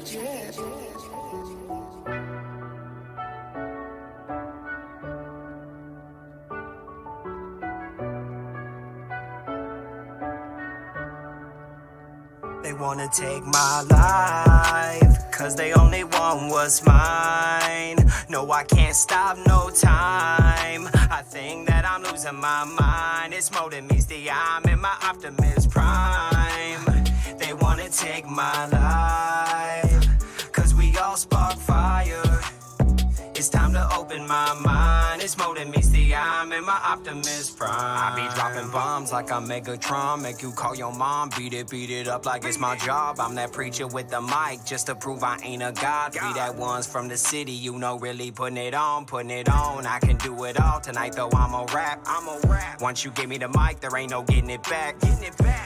drip. They wanna take my life, cause they only want what's mine. No, I can't stop no time. I think that I'm losing my mind. It's more than meets the eye, I'm in my optimist prime. They wanna take my life, cause we all spark fire. It's time to open my mind. It's more than meets the eye, I'm in my optimist prime. I be dropping bombs like I'm Megatron. Make you call your mom, beat it up like it's my job. I'm that preacher with the mic, just to prove I ain't a god. Be that ones from the city, you know, really putting it on. I can do it all tonight, though I'ma rap. Once you give me the mic, there ain't no getting it back.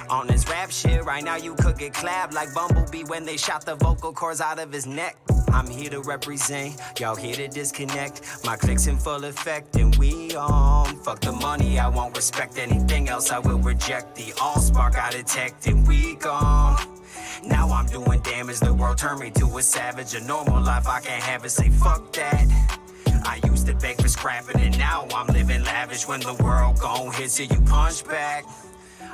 On this rap shit, right now you could get clapped like Bumblebee when they shot the vocal cords out of his neck. I'm here to represent, y'all here to disconnect. My click's in full effect and we on. Fuck the money, I won't respect anything else, I will reject. The all-spark I detect and we gone. Now I'm doing damage, the world turned me to a savage. A normal life I can't have it, say fuck that. I used to beg for scrapping and now I'm living lavish. When the world gon' hit so you punch back.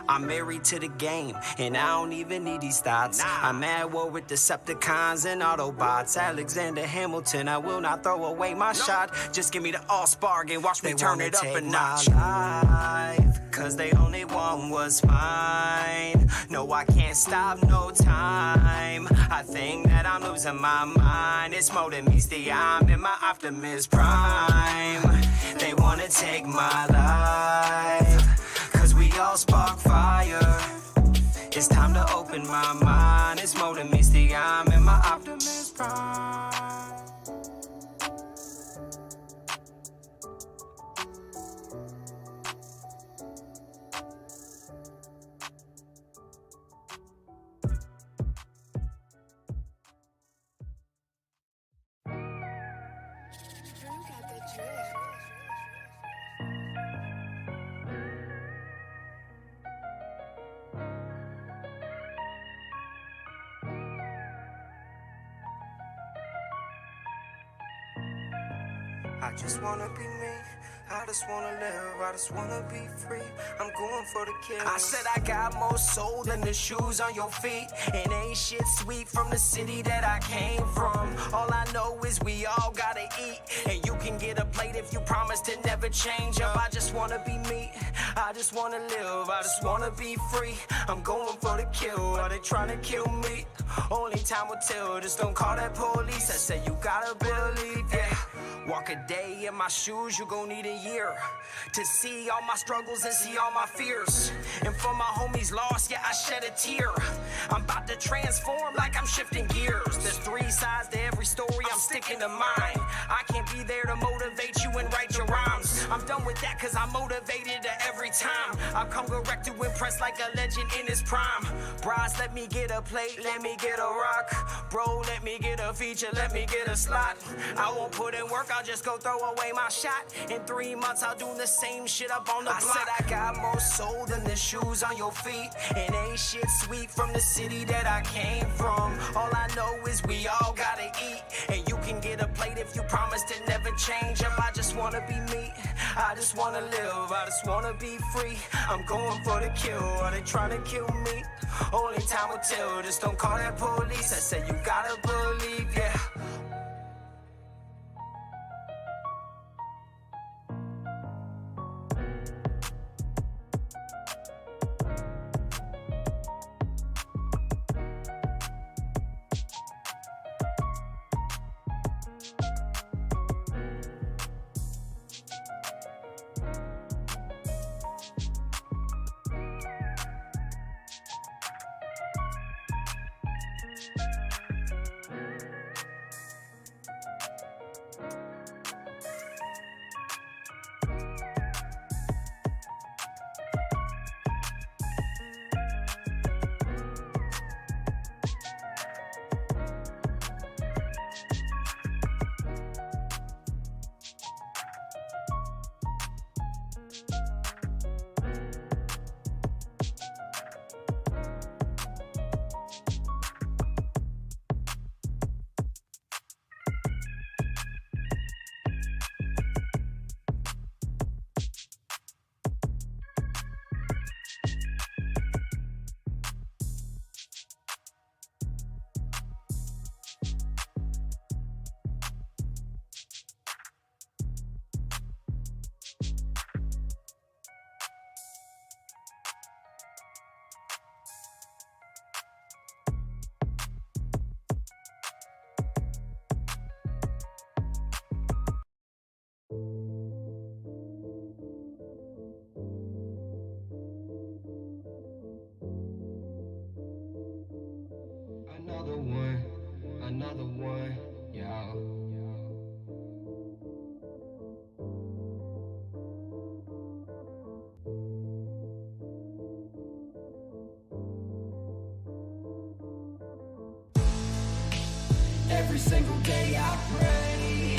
I'm married to the game, and I don't even need these thoughts. I'm at war with Decepticons and Autobots. Alexander Hamilton, I will not throw away my shot. Just give me the all-spark and watch me turn it up a notch. Life, cause they only want what's mine. No, I can't stop no time. I think that I'm losing my mind. It's more than meets the eye, I'm in my optimist prime. They wanna take my life, cause we all spark fire. It's time to open my mind. It's more than meets the eye, I'm in my optimist prime. I just wanna be me, I just wanna live, I just wanna be free, I'm going for the kill. I said I got more soul than the shoes on your feet, and ain't shit sweet from the city that I came from. All I know is we all gotta eat, and you can get a plate if you promise to never change up. I just wanna be me, I just wanna live, I just wanna be free, I'm going for the kill. Are they trying to kill me? Only time will tell, just don't call that police. I said you gotta believe, yeah. Walk a day in my shoes, you gon' need a year to see all my struggles and see all my fears. And for my homies lost, yeah, I shed a tear. I'm about to transform like I'm shifting gears. There's three sides to every story, I'm sticking to mine. I can't be there to motivate you and write your rhymes. I'm done with that cause I'm motivated every time. I've come correct to impress like a legend in his prime. Bros, let me get a plate, let me get a rock. Bro, let me get a feature, let me get a slot. I won't put in work, I'll just go throw away my shot. In 3 months, I'll do the same shit up on the block. I said I got more soul than the shoes on your feet, and ain't shit sweet from the city that I came from. All I know is we all gotta eat, and you can get a plate if you promise to never change up. I just wanna be me, I just wanna live, I just wanna be free, I'm going for the kill. Are they trying to kill me? Only time will tell, just don't call that police. I said you gotta believe, yeah. another one, yo. Every single day I pray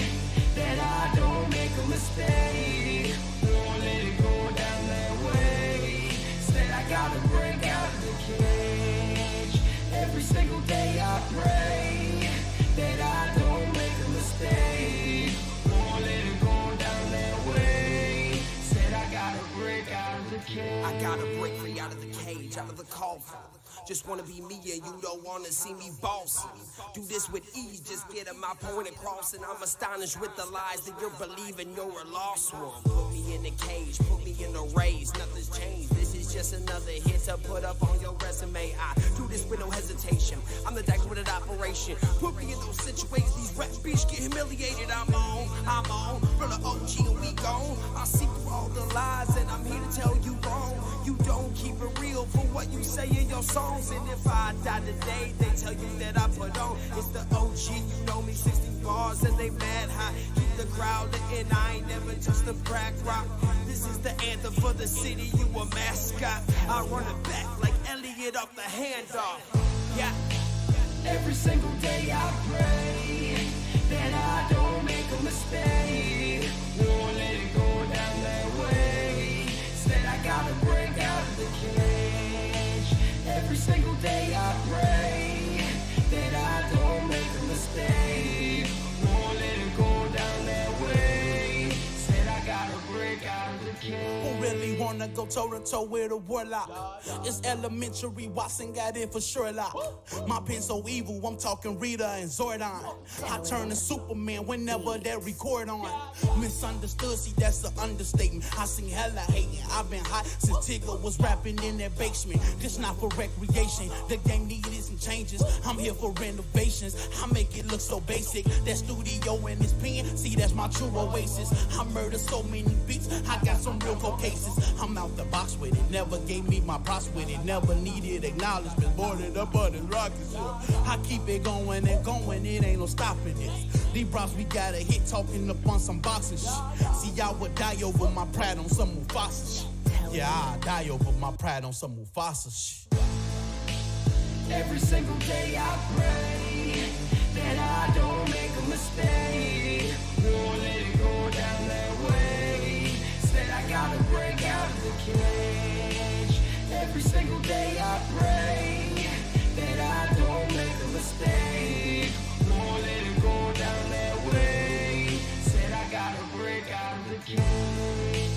that I don't make a mistake. Won't let it go down that way. Instead I gotta break out of the cage. Every single day I pray that I don't make a mistake. Won't let it go down that way. Said I gotta break out of the cage. I gotta break free out of the cage, out of the coffin. Just wanna be me and you don't wanna see me bossy. Do this with ease, just getting my point across. And I'm astonished with the lies that you're believing you're a lost one. Put me in a cage, put me in a race, nothing's changed. This is just another hit to put up on your resume. I do this with no hesitation, I'm the dagger with an operation. Put me in those situations, these rap bitches get humiliated. I'm on, from the OG and we gone. I see through all the lies and I'm here to tell you wrong. You don't keep it real for what you say in your songs. And if I die today, they tell you that I put on. It's the OG, you know me, 60 bars and they mad high. Keep the crowd and I ain't never just a crack rock. This is the anthem for the city, you a mascot. I run it back like Elliot off the handoff. Yeah. Every single day I pray that I don't make a mistake. Won't let it go down that way. Instead I gotta break out of the cage. Every single day I pray that I don't make a mistake. Won't let it go down that way. Said I gotta break out of the cage. Who really wanna go toe to toe with a warlock? It's elementary, Watson got it for Sherlock. My pen so evil, I'm talking Rita and Zordon. I turn to Superman whenever they record on. Misunderstood, see that's an understatement. I seen hella hating, I've been hot since Tigger was rapping in that basement. This not for recreation, the game needed some changes. I'm here for renovations, I make it look so basic. That studio and this pen, see that's my true oasis. I murder so many beats, I got some real cold cases. I'm out the box with it, never gave me my props with it. Never needed acknowledgement, boarded up on the rockets. I keep it going and going, it ain't no stopping it. These props we gotta hit, talking up on some boxing shit. See, I would die over my pride on some Mufasa shit. Yeah, I die over my pride on some Mufasa shit. Every single day I pray that I don't make a mistake. Won't let it go down that way. Said I gotta break out of the cage. Every single day I pray that I don't make a mistake. Won't let it go down that way. Said I gotta break out of the cage.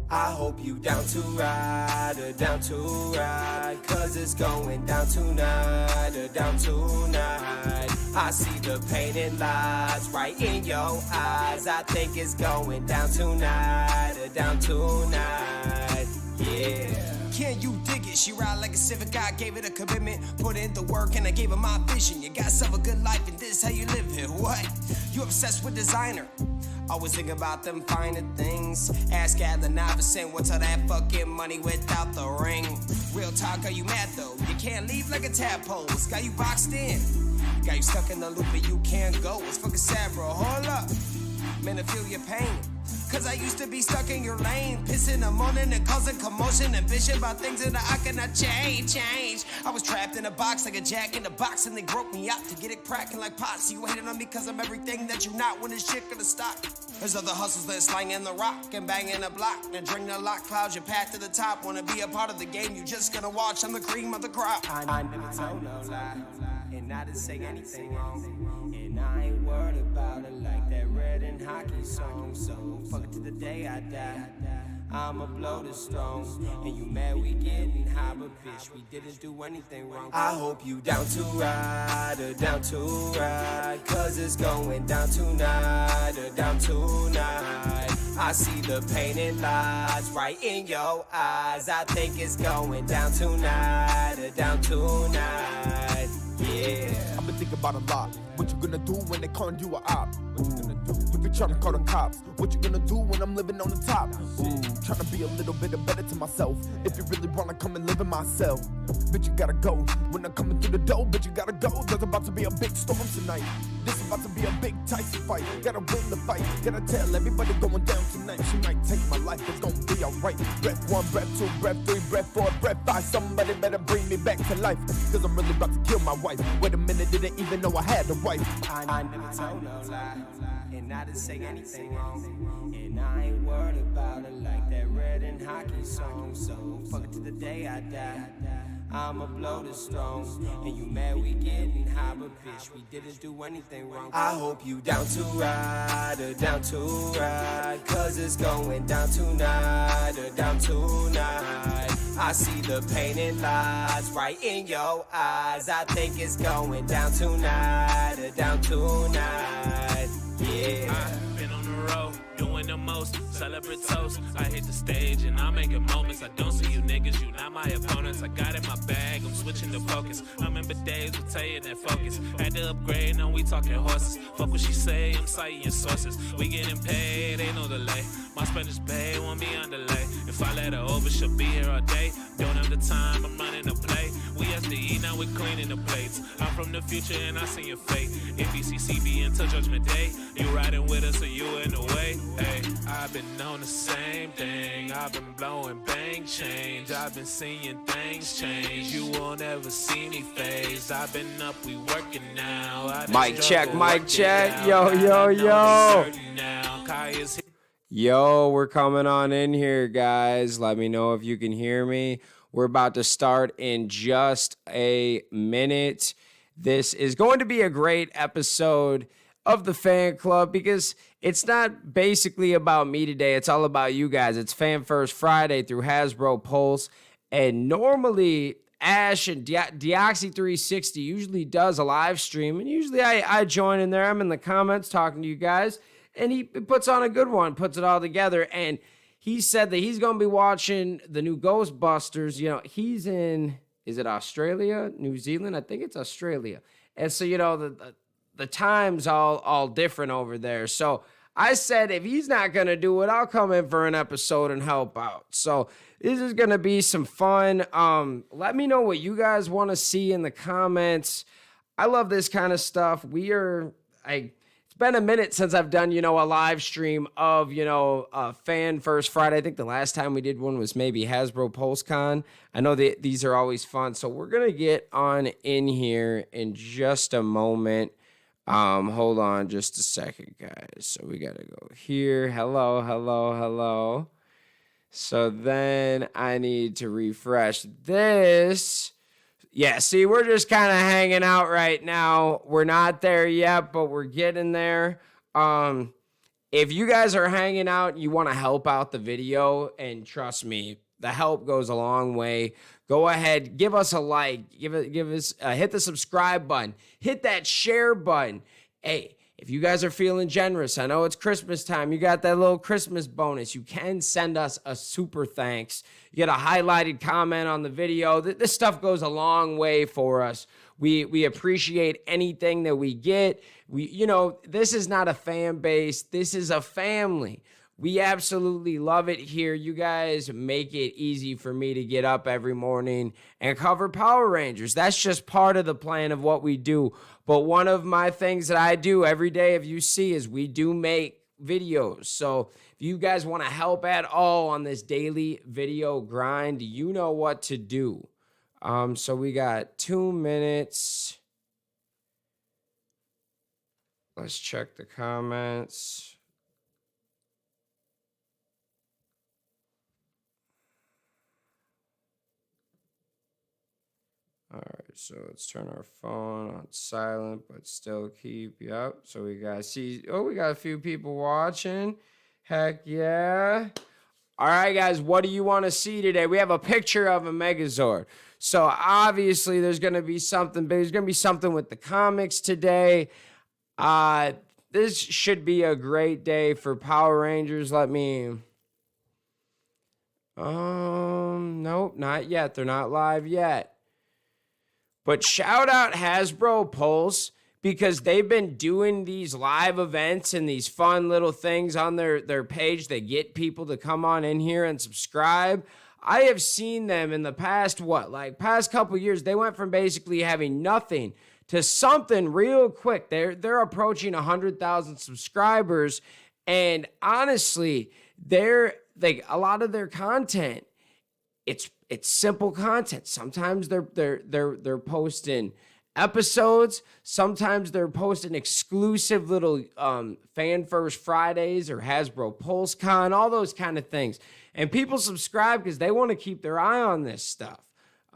I hope you down to ride, or down to ride, cause it's going down tonight, or down tonight. I see the painted lies right in your eyes. I think it's going down tonight, or down tonight, yeah. Can you dig it? She ride like a Civic, I gave it a commitment. Put in the work and I gave her my vision. You got yourself a good life and this is how you live it. What? You obsessed with designer? Always thinking about them finer things. Ask at the 9%, what's all that fucking money without the ring? Real talk, are you mad though? You can't leave like a tadpole. It's got you boxed in. Got you stuck in the loop and you can't go. It's fucking sad, bro. Hold up. Man, I feel your pain. Cause I used to be stuck in your lane, pissing the morning and causing commotion and bitching about things that I cannot change. I was trapped in a box like a jack in a box, and they broke me out to get it cracking like pots. You hating on me cause I'm everything that you not, when this shit gonna stop. There's other hustles that slanging the rock and banging the block and drink the lock, clouds your path to the top. Wanna be a part of the game, you just gonna watch. I'm the cream of the crop. I never told no lie, and I didn't say anything wrong, and I ain't worried about it like that red and hockey song. So fuck it to the day I die, I'ma blow the strong. And you mad we getting high, but bitch, we didn't do anything wrong. I hope you down to ride, or down to ride, cause it's going down tonight, or down tonight. I see the pain and lies right in your eyes. I think it's going down tonight, or down tonight. Yeah. I've been thinking about a lot. What you gonna do when they calling you a op? What you gonna do when they trying to call the cops? What you gonna do when I'm living on the top? Trying to be a little bit better to myself. If you really wanna come and live in myself, bitch, you gotta go. When I'm coming through the door, bitch, you gotta go. There's about to be a big storm tonight. This is about to be a big Tyson fight. Gotta win the fight. Gotta tell everybody going down tonight. She might take my life, it's gonna be alright. Breath 1, breath 2, breath 3, breath 4, breath 5. Somebody better bring me back to life, cause I'm really about to kill my wife. Wait a minute, didn't even know I had a wife. I never told no lie, and I didn't say anything wrong, and I ain't worried about it like that red and hockey song. So fuck it to the day I die, I'ma blow the strong. And you mad we getting high, but bitch, we didn't do anything wrong. I hope you down to ride, or down to ride, cause it's going down tonight, or down tonight. I see the pain and lies right in your eyes. I think it's going down tonight, or down tonight. Yeah. I've been on the road, doing the most, celebrate toast. I hit the stage and I'm making moments. I don't see you niggas, you not my opponents. I got in my bag, I'm switching the focus. I remember days with Tay and that focus. Had to upgrade, now we talking horses. Fuck what she say, I'm citing your sources. We getting paid, ain't no delay. My Spanish bae won't be on delay. If I let her over, she'll be here all day. Don't have the time, I'm running the play. We has to eat, now we're cleaning the plates. I'm from the future and I see your fate. NBCCB until Judgment Day. You riding with us or you in the way. Hey, I've been on the same thing. I've been blowing bang change. I've been seeing things change. You won't ever see me phase. I've been up, we working now. Mic check, mic check. Yo, yo, yo. Yo, we're coming on in here, guys. Let me know if you can hear me. We're about to start in just a minute. This is going to be a great episode of the fan club because it's not basically about me today. It's all about you guys. It's Fan First Friday through Hasbro Pulse. And normally Ash and Deoxy360 usually does a live stream. And usually I join in there. I'm in the comments talking to you guys. And he puts on a good one, puts it all together. And he said that he's going to be watching the new Ghostbusters. You know, he's in, is it Australia, New Zealand? I think it's Australia. And so, you know, the time's all different over there. So I said, if he's not going to do it, I'll come in for an episode and help out. So this is going to be some fun. Let me know what you guys want to see in the comments. I love this kind of stuff. It's been a minute since I've done, you know, a live stream of, you know, Fan First Friday. I think the last time we did one was maybe Hasbro PulseCon. I know that these are always fun. So we're going to get on in here in just a moment. Hold on just a second, guys. So we got to go here. Hello, hello, hello. So then I need to refresh this. Yeah, see, we're just kind of hanging out right now. We're not there yet, but we're getting there. If you guys are hanging out, you want to help out the video, and trust me, the help goes a long way. Go ahead, give us a like, give us hit the subscribe button, hit that share button. Hey, if you guys are feeling generous, I know it's Christmas time. You got that little Christmas bonus. You can send us a super thanks. You get a highlighted comment on the video. This stuff goes a long way for us. We appreciate anything that we get. You know, this is not a fan base. This is a family. We absolutely love it here. You guys make it easy for me to get up every morning and cover Power Rangers. That's just part of the plan of what we do. But one of my things that I do every day, if you see, is we do make videos. So if you guys want to help at all on this daily video grind, you know what to do. So we got 2 minutes. Let's check the comments. All right, so let's turn our phone on silent, but still keep, yep. So we got we got a few people watching. Heck yeah. All right, guys, what do you want to see today? We have a picture of a Megazord. So obviously there's going to be something big. There's going to be something with the comics today. This should be a great day for Power Rangers. Let me... Nope, not yet. They're not live yet. But shout out Hasbro Pulse, because they've been doing these live events and these fun little things on their page that get people to come on in here and subscribe. I have seen them in the past, past couple years, they went from basically having nothing to something real quick. They're approaching 100,000 subscribers, and honestly, they're like a lot of their content, it's simple content. Sometimes they're posting episodes. Sometimes they're posting exclusive little Fan First Fridays or Hasbro Pulse Con, all those kind of things. And people subscribe because they want to keep their eye on this stuff.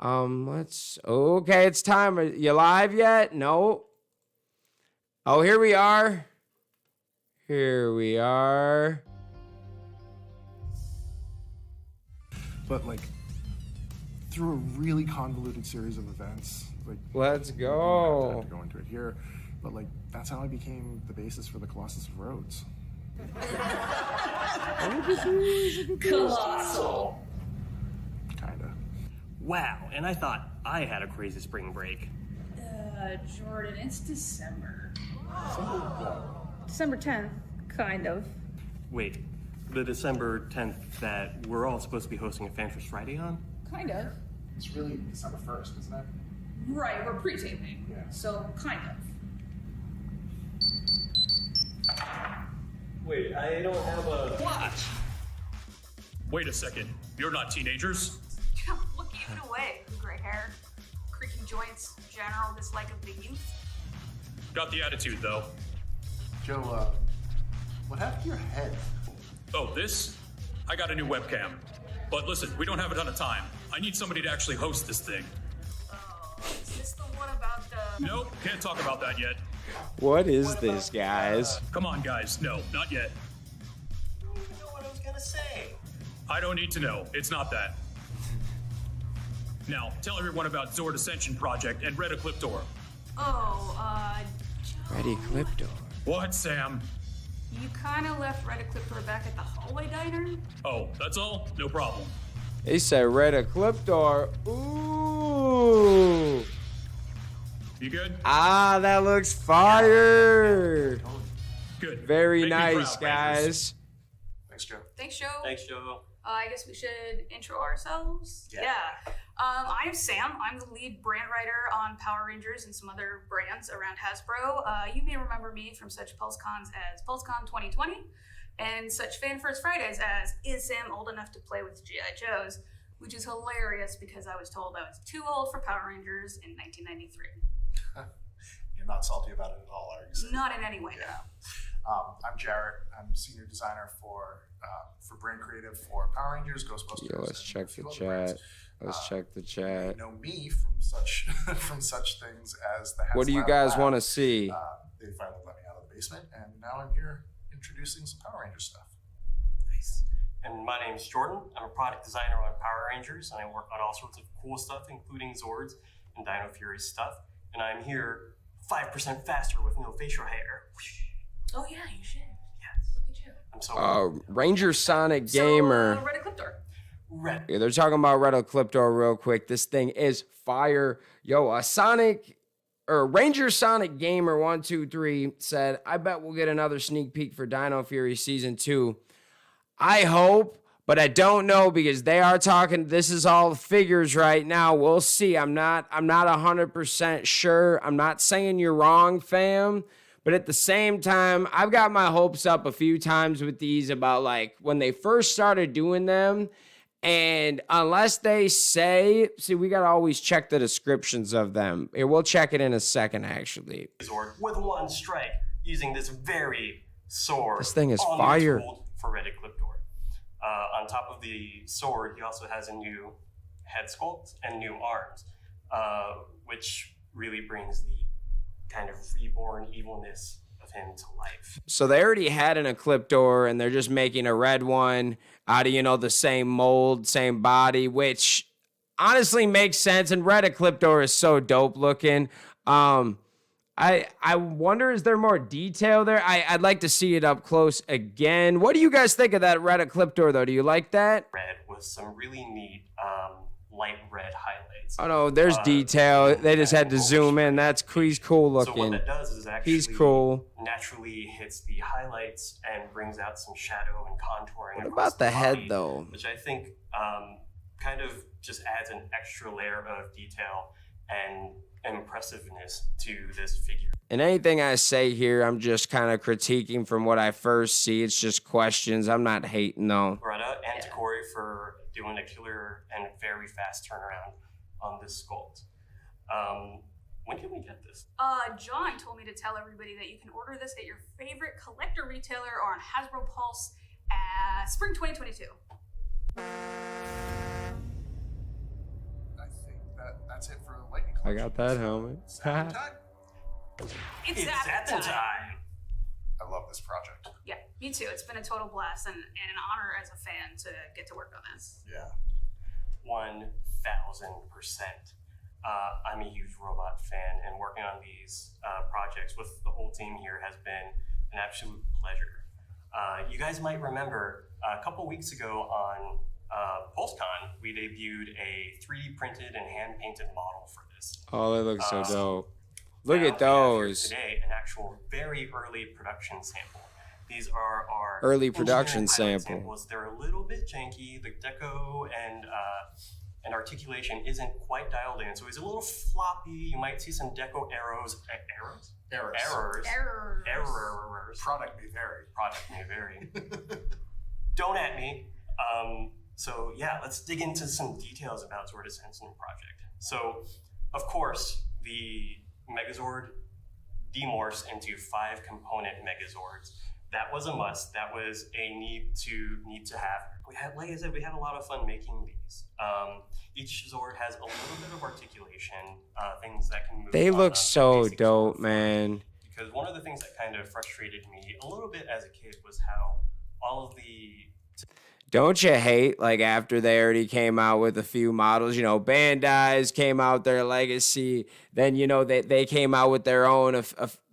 Okay, it's time. Are you live yet? No. Oh, here we are. Here we are. But through a really convoluted series of events, Let's go. I don't have to go into it here, but that's how I became the basis for the Colossus of Rhodes. Colossal. Kinda. Wow, and I thought I had a crazy spring break. Jordan, it's December. December 10th, kind of. Wait, the December 10th that we're all supposed to be hosting a Fan First Friday on? Kind of. It's really December 1st, isn't it? Right, we're pre-taping. Yeah. So, kind of. Wait, I don't have a... What? Wait a second. You're not teenagers? Look even away. Gray hair, creaking joints, general dislike of the youth. Got the attitude, though. Joe, what happened to your head? Oh, this? I got a new webcam. But listen, we don't have a ton of time. I need somebody to actually host this thing. Is this the one about the... Nope, can't talk about that yet. What is this, guys? Come on, guys. No, not yet. I don't even know what I was gonna say. I don't need to know. It's not that. Now, tell everyone about Zord Ascension Project and Red Ecliptor. Ready, Clipto. What, Sam? You kind of left Red Ecliptor back at the hallway diner? Oh, that's all? No problem. They said Red Ecliptor. Ooh. You good? That looks fire. Good. Very Make me nice, proud, Rangers. guys. Thanks, Joe. Thanks, Joe. Thanks, Joe. I guess we should intro ourselves. Yeah. I'm Sam. I'm the lead brand writer on Power Rangers and some other brands around Hasbro. You may remember me from such PulseCons as PulseCon 2020 and such Fan First Fridays as Is Sam Old Enough to Play with G.I. Joes, which is hilarious because I was told I was too old for Power Rangers in 1993. You're not salty about it at all, are you? Not in any way, no. I'm Jarrett. I'm senior designer for brand creative for Power Rangers, Ghostbusters. Yo, let's and check a few the other chat. brands. Let's check the chat. You know me from such from such things as the What do you Haslab guys Lab. want to see? They finally let me out of the basement, and now I'm here introducing some Power Ranger stuff. Nice. And my name's Jordan. I'm a product designer on Power Rangers, and I work on all sorts of cool stuff, including Zords and Dino Fury stuff. And I'm here 5% faster with no facial hair. Oh yeah, you should. Yes. Look at you. I'm so Ranger Sonic Gamer. So, Red Ecliptor. red. Yeah, they're talking about Red Ecliptor real quick. This thing is fire. Yo, Ranger Sonic Gamer 123 said, I bet we'll get another sneak peek for Dino Fury Season 2. I hope, but I don't know because they are talking, this is all figures right now. We'll see. I'm not 100% sure. I'm not saying you're wrong, fam, but But at the same time, I've got my hopes up a few times with these about like when they first started doing them. And unless they say, see, we got to always check the descriptions of them. Here, we'll check it in a second, actually. Zord with one strike using this very sword. This thing is all new fire. tooled for Red Ecliptor. On top of the sword, he also has a new head sculpt and new arms, which really brings the kind of reborn evilness of him to life. So they already had an Ecliptor, and they're just making a red one out of, you know, the same mold, same body, which honestly makes sense. And red Ecliptor is so dope looking. I wonder, is there more detail there? I'd like to see it up close again. What do you guys think of that red Ecliptor, though? Do you like that? Red with some really neat light red highlights. Oh, no, there's detail. They just had to zoom in. He's cool So what looking. that does is actually He's cool. naturally hits the highlights and brings out some shadow and contouring. What across about the head, body, though? Which I think kind of just adds an extra layer of detail and impressiveness to this figure. And anything I say here, I'm just kind of critiquing from what I first see. It's just questions. I'm not hating, though. Greta and Corey for doing a killer and very fast turnaround on this sculpt. When can we get this? John told me to tell everybody that you can order this at your favorite collector retailer or on Hasbro Pulse spring 2022. I think that's it for the lightning. I got that helmet. Satin time? It's Satin time. I love this project. Yeah, me too. It's been a total blast and an honor as a fan to get to work on this. Yeah. 1000%. I'm a huge robot fan, and working on these projects with the whole team here has been an absolute pleasure. You guys might remember a couple weeks ago on PulseCon, we debuted a 3D printed and hand-painted model for this. Oh, they look so dope. Look Now, at we have here those. Today, an actual very early production sample. These are our Early production engineering pilot sample. samples. They're a little bit janky. The deco and articulation isn't quite dialed in, so it's a little floppy. You might see some deco errors. Product may vary. Product may vary. Don't at me. So yeah, let's dig into some details about Zord Ascension project. So, of course, the Megazord demorphs into 5-component Megazords. That was a must. That was a need to have. We had, like I said, we had a lot of fun making these. Each Zord has a little bit of articulation, things that can move. They look so basic dope, Zord man. Because one of the things that kind of frustrated me a little bit as a kid was how all of the Don't you hate, like, after they already came out with a few models, you know, Bandai's came out their Legacy, then, you know, they came out with their own,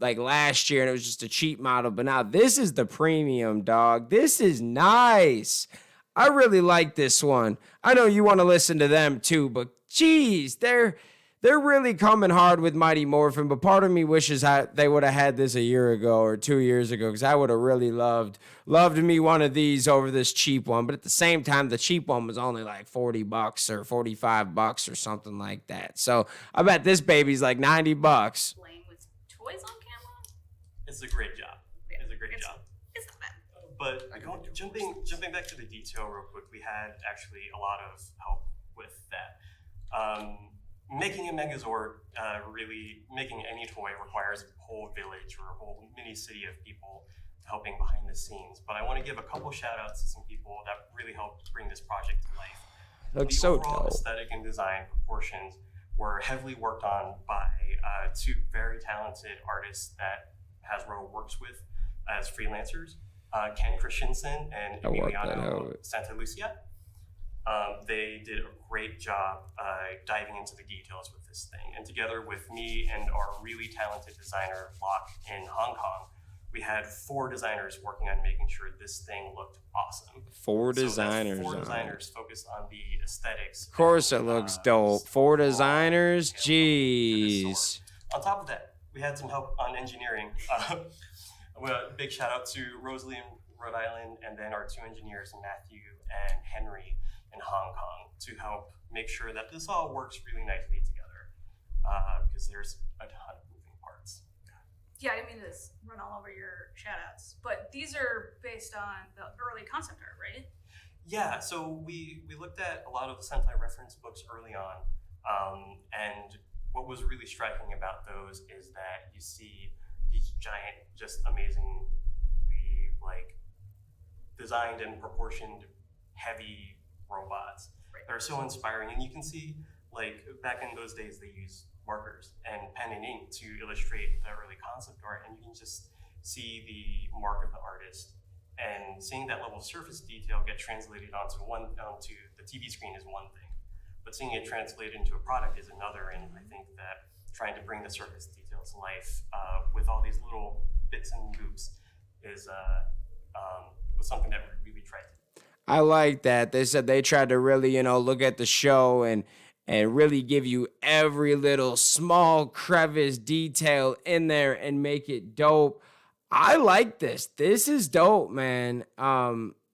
like, last year, and it was just a cheap model, but now this is the premium, dog. This is nice. I really like this one. I know you want to listen to them, too, but, geez, they're really coming hard with Mighty Morphin, but part of me wishes they would have had this a year ago or 2 years ago, because I would have really loved me one of these over this cheap one. But at the same time, the cheap one was only like $40 or $45 or something like that. So I bet this baby's like $90. Playing with toys on camera? It's a great job. It's a great job. It's not bad. But jumping back to the detail real quick, we had actually a lot of help with that. Making a Megazord, really making any toy requires a whole village or a whole mini city of people helping behind the scenes. But I want to give a couple shout outs to some people that really helped bring this project to life. Looks The so overall dope. aesthetic and design proportions were heavily worked on by two very talented artists that Hasbro works with as freelancers, Ken Christensen and I worked that Emiliano out. Santa Lucia. They did a great job diving into the details with this thing. And together with me and our really talented designer, Locke, in Hong Kong, we had 4 designers working on making sure this thing looked awesome. Four So that's designers. 4 on it. designers focused on the aesthetics. Of course it looks dope. 4 designers? Jeez. On top of that, we had some help on engineering. Well, big shout out to Rosalie in Rhode Island, and then our 2 engineers, Matthew and Henry in Hong Kong, to help make sure that this all works really nicely together, because there's a ton of moving parts. Yeah, I didn't mean to run all over your shout-outs, but these are based on the early concept art, right? Yeah, so we looked at a lot of the Sentai reference books early on, and what was really striking about those is that you see these giant, just amazingly like designed and proportioned heavy robots that are so inspiring. And you can see, like, back in those days they used markers and pen and ink to illustrate the early concept art, and you can just see the mark of the artist. And seeing that level of surface detail get translated onto the TV screen is one thing, but seeing it translated into a product is another. And I think that trying to bring the surface detail to life with all these little bits and loops is was something that we really tried to do. I like that. They said they tried to really, look at the show and really give you every little small crevice detail in there and make it dope. I like this. This is dope, man.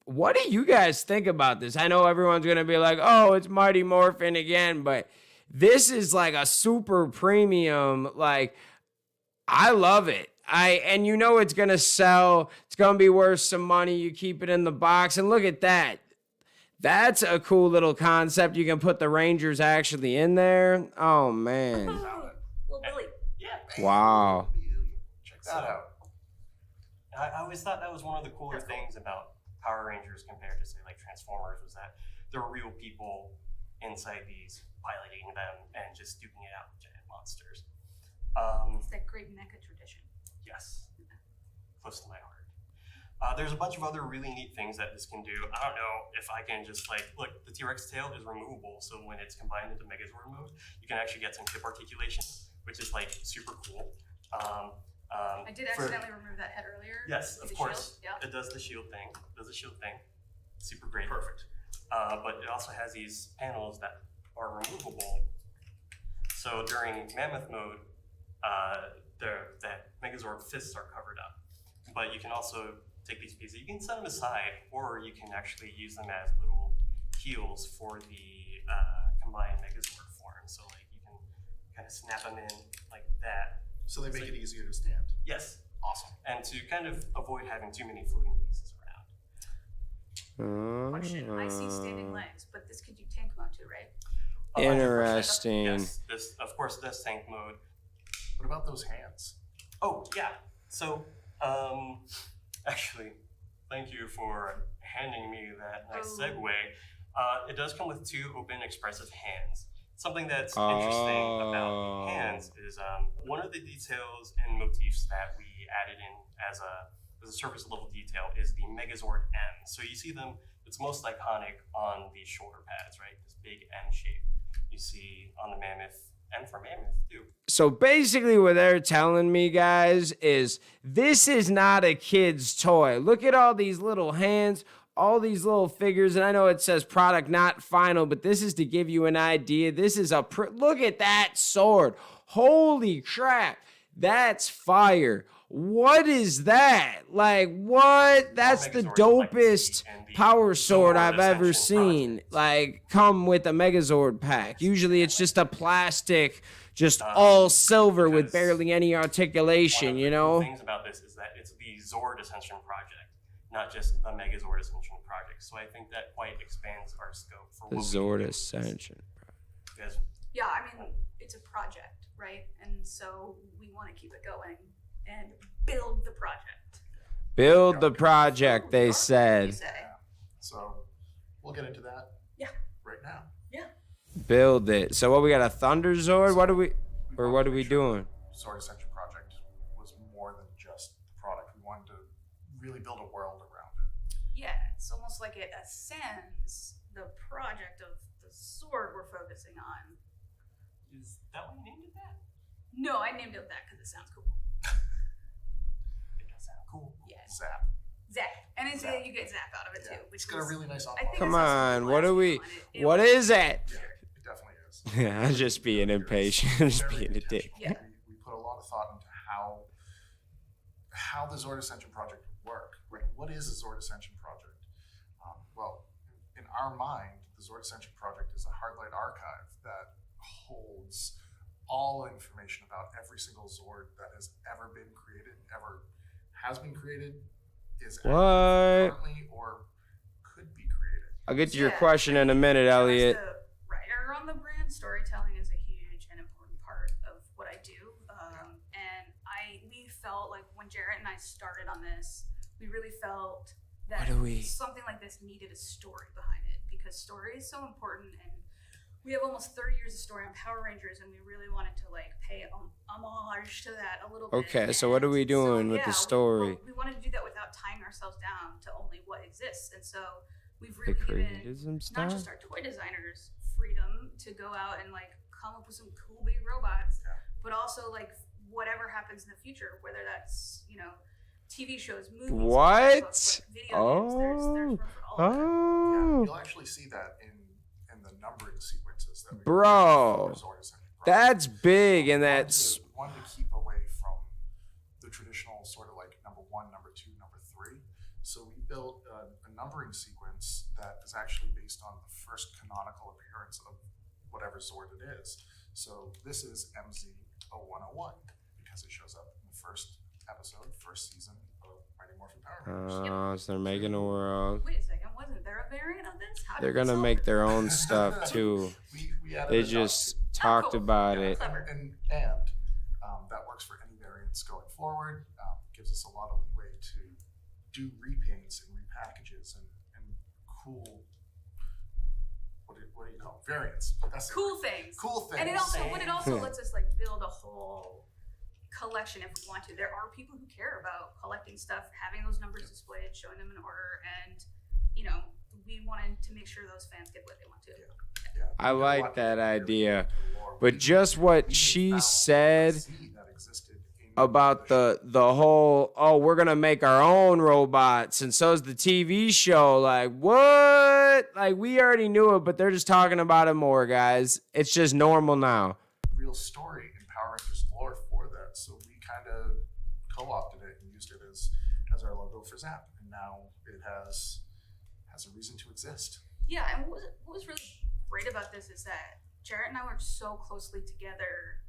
What do you guys think about this? I know everyone's going to be like, oh, it's Mighty Morphin again, but this is like a super premium. Like, I love it. And it's going to sell. It's going to be worth some money. You keep it in the box. And look at that. That's a cool little concept. You can put the Rangers actually in there. Oh, man. Little Billy. Yeah. Wow. Check that out. I always thought that was one of the cooler things about Power Rangers compared to, say, like Transformers, was that there were real people inside these piloting them and just duking it out with giant monsters. It's that great mecha tradition. Yes, close to my heart. There's a bunch of other really neat things that this can do. I don't know if I can just look, the T-Rex tail is removable, so when it's combined into Megazord mode, you can actually get some hip articulation, which is super cool. I did accidentally remove that head earlier. Yes, of course. Yeah. It does the shield thing. Super great. Perfect. But it also has these panels that are removable. So during Mammoth mode, the Megazord fists are covered up. But you can also take these pieces. You can set them aside, or you can actually use them as little heels for the combined Megazord form. So you can kind of snap them in like that. So they make it easier to stand. Yes. Awesome. And to kind of avoid having too many floating pieces around. Question. I see standing legs, but this could do tank mode too, right? 100%. Interesting. Yes, this, of course, does tank mode. What about those hands? Oh, yeah. So, actually, thank you for handing me that nice segue. It does come with 2 open expressive hands. Something that's interesting about the hands is one of the details and motifs that we added in as a surface level detail is the Megazord M. So you see them, it's most iconic on the shoulder pads, right? This big M shape you see on the Mammoth, and for Mammoth too. So basically what they're telling me, guys, is this is not a kid's toy. Look at all these little hands, all these little figures, and I know it says product not final, but this is to give you an idea. This is look at that sword. Holy crap. That's fire. What is that? What? That's the dopest power sword I've ever seen. Come with a Megazord pack. Usually it's just a plastic, just all silver with barely any articulation, One of the cool things about this is that it's the Zord Ascension project, not just the Megazord Ascension project. So I think that quite expands our scope for the what Zord Ascension. Yes. Yeah, I mean, it's a project, right? And so we want to keep it going and build the project. Build the project, they said. So we'll get into that. Yeah. Right now. Yeah. Build it. So what, we got a Thunder Zord? What are we doing? Zord Ascension project was more than just the product. We wanted to really build a world around it. Yeah, it's almost like it ascends the project of the sword we're focusing on. Is that what you named it that? No, I named it that because it sounds cool. It does sound cool. Yeah. Zap. Zap. And it's, you get zap out of it too. Which It's got a really nice I think Come it's also on, cool what as are you we? want it. What is it? Yeah, it definitely is. Yeah, I'm just being impatient. Just being a dick. Yeah. We put a lot of thought into how the Zord Ascension project would work. Right? What is a Zord Ascension project? Well, in our mind, the Zord Ascension project is a hardlight archive that holds all information about every single Zord that has ever been created, has been created, is currently or could be created. I'll get to your question in a minute, Elliot. As the writer on the brand, storytelling is a huge and important part of what I do. And we felt like when Jarrett and I started on this, we really felt that something like this needed a story behind it, because story is so important. And we have almost 30 years of story on Power Rangers, and we really wanted to like pay homage to that a little bit. Okay, so what are we doing with the story? We wanted to do that without tying ourselves down to only what exists. And so we've really given not just our toy designers freedom to go out and like come up with some cool big robots, but also like whatever happens in the future, whether that's, you know, TV shows, movies, what? Books, like video games, there's room for all of that. Yeah, you'll actually see that in the numbering sequences that we Bro, that's big, and that's one to keep away from the traditional sort of like number 1, number 2, number 3. So we built a numbering sequence that is actually based on the first canonical appearance of whatever Zord it is. So this is MZ0101 because it shows up in the first episode, first season of Mighty Morphin Power Rangers. oh, so they're making a world. Wait a second, wasn't there a variant of this? They're gonna make their own stuff too. They just talked about it. And that works for any variants going forward. Gives us a lot of leeway to do repaints and repackages and cool. What do you call them? Variants? That's cool things. Cool things. And it also lets us like build a whole collection if we want to. There are people who care about collecting stuff, having those numbers displayed, showing them in order, and you know, we wanted to make sure those fans get what they want to. I like that idea, but just what she said about the whole, oh, we're gonna make our own robots, and so's the TV show. Like, what? Like, we already knew it, but they're just talking about it more, guys. It's just normal now. Real story in Power Rangers lore for that, so we kind of co-opted it and used it as our logo for Zap, and now it has a reason to exist. Yeah, and what was really great about this is that Jarrett and I worked so closely together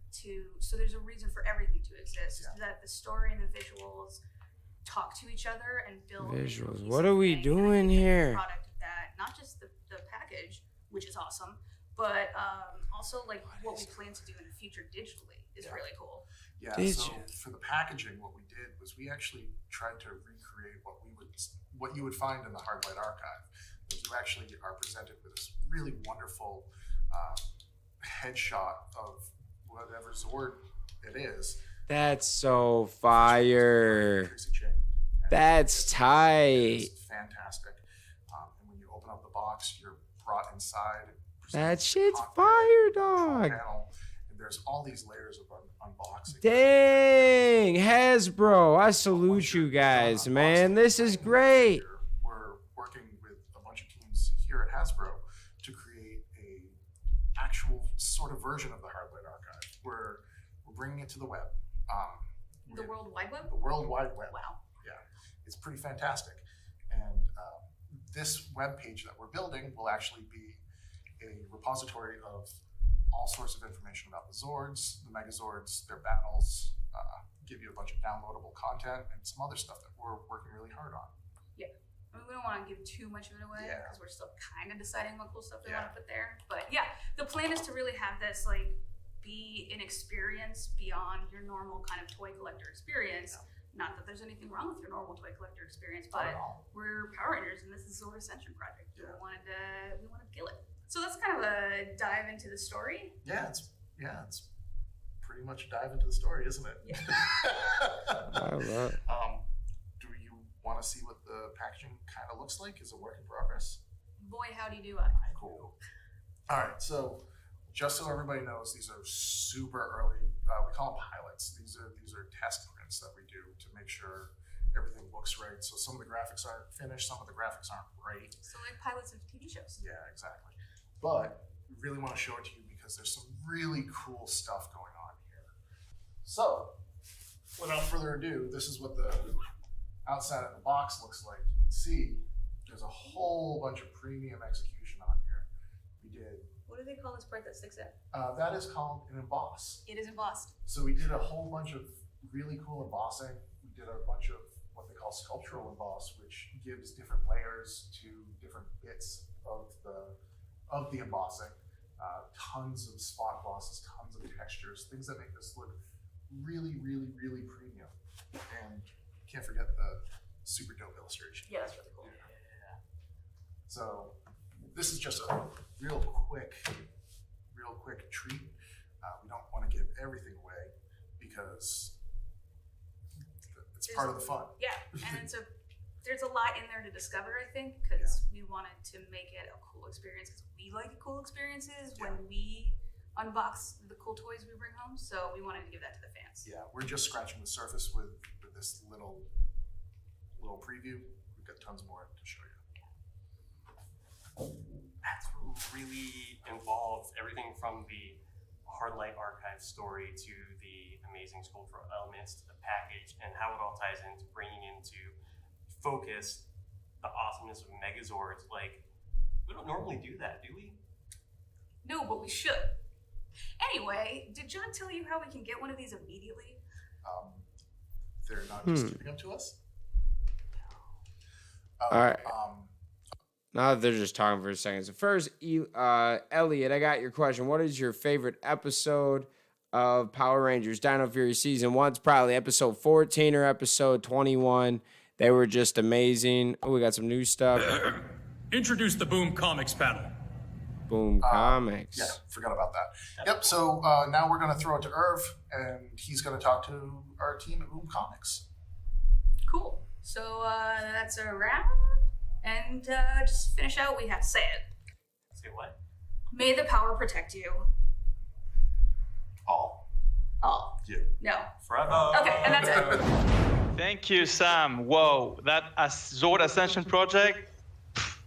so there's a reason for everything to exist. That the story and the visuals talk to each other and build visuals. What are we doing here? Product of that, not just the package, which is awesome, but also like what we plan to do in the future digitally is really cool. Yeah, so for the packaging, what we did was we actually tried to recreate what you would find in the Hardlight archive. You actually are presented with this really wonderful headshot of whatever Zord it is. That's so fire. That's tight. It's fantastic. And when you open up the box, you're brought inside. That shit's fire, dog. And there's all these layers of unboxing. Dang, Hasbro, I salute you guys, man. This is great. We're working with a bunch of teams here at Hasbro to create a actual sort of version of the Hardlight archive. We're bringing it to the web. The World Wide Web? The World Wide Web. Wow. Yeah, it's pretty fantastic. And this web page that we're building will actually be a repository of all sorts of information about the Zords, the Megazords, their battles, give you a bunch of downloadable content and some other stuff that we're working really hard on. Yeah. I mean, we don't want to give too much of it away because we're still kind of deciding what cool stuff we want to put there. But yeah, the plan is to really have this like be an experience beyond your normal kind of toy collector experience. Not that there's anything wrong with your normal toy collector experience, but we're Power Rangers and this is Zord Ascension project. We wanted to kill it. So that's kind of a dive into the story. Yeah, it's pretty much a dive into the story, isn't it? Yeah. I love it. Do you want to see what the packaging kind of looks like? Is a work in progress? Boy, howdy do I. Cool. All right, so just so everybody knows, these are super early. We call them pilots. These are test prints that we do to make sure everything looks right. So some of the graphics aren't finished, some of the graphics aren't right. So like pilots of TV shows. Yeah, exactly. But we really want to show it to you because there's some really cool stuff going on here. So, without further ado, this is what the outside of the box looks like. You can see there's a whole bunch of premium execution on here. We did. What do they call this part that sticks out? That is called an emboss. It is embossed. So we did a whole bunch of really cool embossing. We did a bunch of what they call sculptural emboss, which gives different layers to different bits of the embossing. Tons of spot glosses, tons of textures, things that make this look really, really, really premium. And can't forget the super dope illustration. Yeah, that's really cool. So this is just a real quick treat. We don't want to give everything away because it's part of the fun. Yeah, and there's a lot in there to discover, I think, because we wanted to make it a cool experience because we like cool experiences when we unbox the cool toys we bring home. So we wanted to give that to the fans. Yeah, we're just scratching the surface with this little preview. We've got tons more to show you. That's really involved everything from the Hardlight Archive story to the amazing sculptural elements to the package and how it all ties into bringing into focus the awesomeness of Megazords. Like, we don't normally do that, do we? No, but we should. Anyway, did John tell you how we can get one of these immediately? They're not just giving them to us. All right. Now they're just talking for a second. So first, Elliot, I got your question. What is your favorite episode of Power Rangers Dino Fury Season 1? It's probably episode 14 or episode 21. They were just amazing. Oh, we got some new stuff. Introduce the Boom Comics panel. Boom Comics. Yeah, forgot about that. Yep, so now we're going to throw it to Irv, and he's going to talk to our team at Boom Comics. Cool. So that's a wrap. And just to finish out, we have to say it. Say what? May the power protect you. All. Yeah. No. Forever. Okay, and that's it. Thank you, Sam. Whoa, that Zord Ascension project,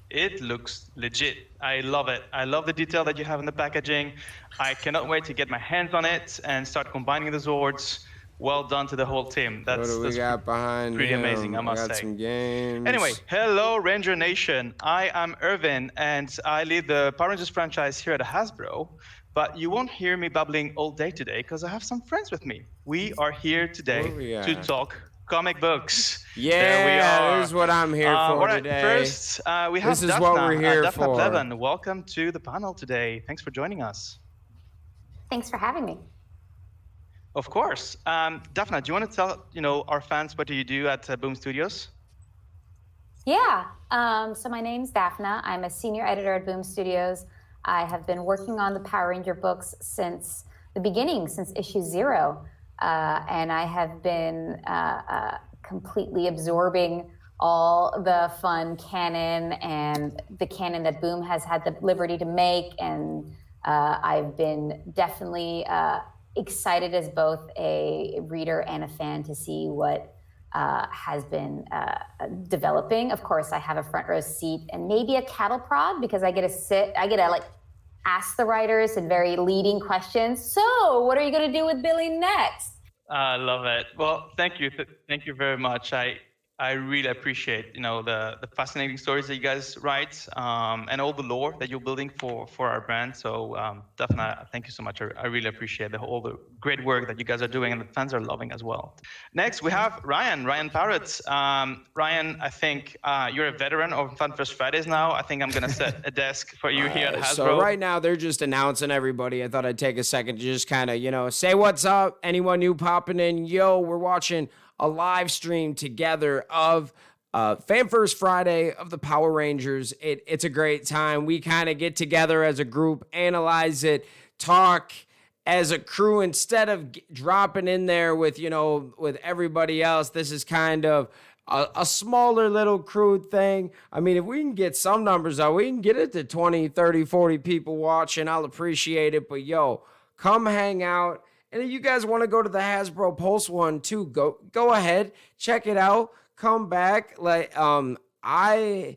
it looks legit. I love it. I love the detail that you have in the packaging. I cannot wait to get my hands on it and start combining the Zords. Well done to the whole team. What do we got behind pretty him? amazing, I must got say. some games. Anyway, hello Ranger Nation. I am Irvin and I lead the Power Rangers franchise here at Hasbro. But you won't hear me babbling all day today because I have some friends with me. We are here today to talk comic books. Yeah, there we are. This is what I'm here for all right, today. First, we have This is what we're here Daphna for. Plevan. Welcome to the panel today. Thanks for joining us. Thanks for having me. Of course. Daphna, do you want to tell our fans what do you do at Boom Studios? Yeah. So my name's Daphna. I'm a senior editor at Boom Studios. I have been working on the Power Ranger books since the beginning, since issue 0. And I have been completely absorbing all the fun canon and the canon that Boom has had the liberty to make. And I've been definitely excited as both a reader and a fan to see what has been developing. Of course, I have a front row seat and maybe a cattle prod because I get to ask the writers and very leading questions. So what are you going to do with Billy next? I love it. Well, thank you. Thank you very much. I really appreciate, the fascinating stories that you guys write and all the lore that you're building for our brand. So definitely, thank you so much. I really appreciate all the great work that you guys are doing and the fans are loving as well. Next, we have Ryan Parrott. Ryan, I think you're a veteran of Fun First Fridays now. I think I'm going to set a desk for you here at Hasbro. So right now, they're just announcing everybody. I thought I'd take a second to just kind of, say what's up. Anyone new popping in? Yo, we're watching a live stream together of Fan First Friday of the Power Rangers. It's a great time. We kind of get together as a group, analyze it, talk as a crew instead of dropping in there with, with everybody else. This is kind of a smaller little crew thing. I mean, if we can get some numbers out, we can get it to 20, 30, 40 people watching. I'll appreciate it. But come hang out. And if you guys want to go to the Hasbro Pulse one too, go ahead, check it out, come back. I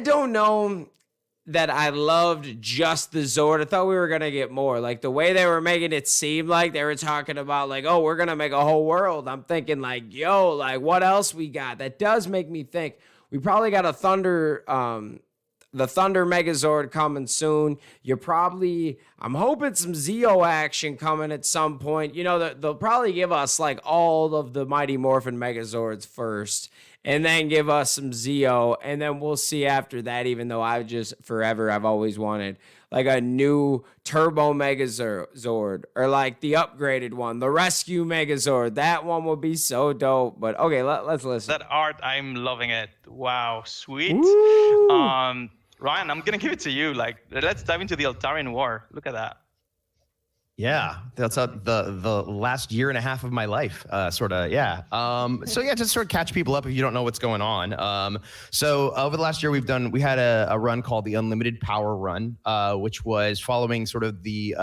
don't know that I loved just the Zord. I thought we were gonna get more. Like the way they were making it seem like they were talking about we're gonna make a whole world. I'm thinking what else we got? That does make me think we probably got a Thunder the Thunder Megazord coming soon. I'm hoping some Zeo action coming at some point. You know, they'll probably give us like all of the Mighty Morphin Megazords first, and then give us some Zeo, and then we'll see after that, even though I've always wanted like a new Turbo Megazord, or like the upgraded one, the Rescue Megazord. That one would be so dope. But okay, let's listen. That art, I'm loving it. Wow, sweet. Woo! Ryan, I'm gonna give it to you. Like, let's dive into the Altarian War. Look at that. Yeah, that's the last year and a half of my life, sort of. Yeah. So yeah, just sort of catch people up if you don't know what's going on. So over the last year, we had a run called the Unlimited Power Run, which was following sort of the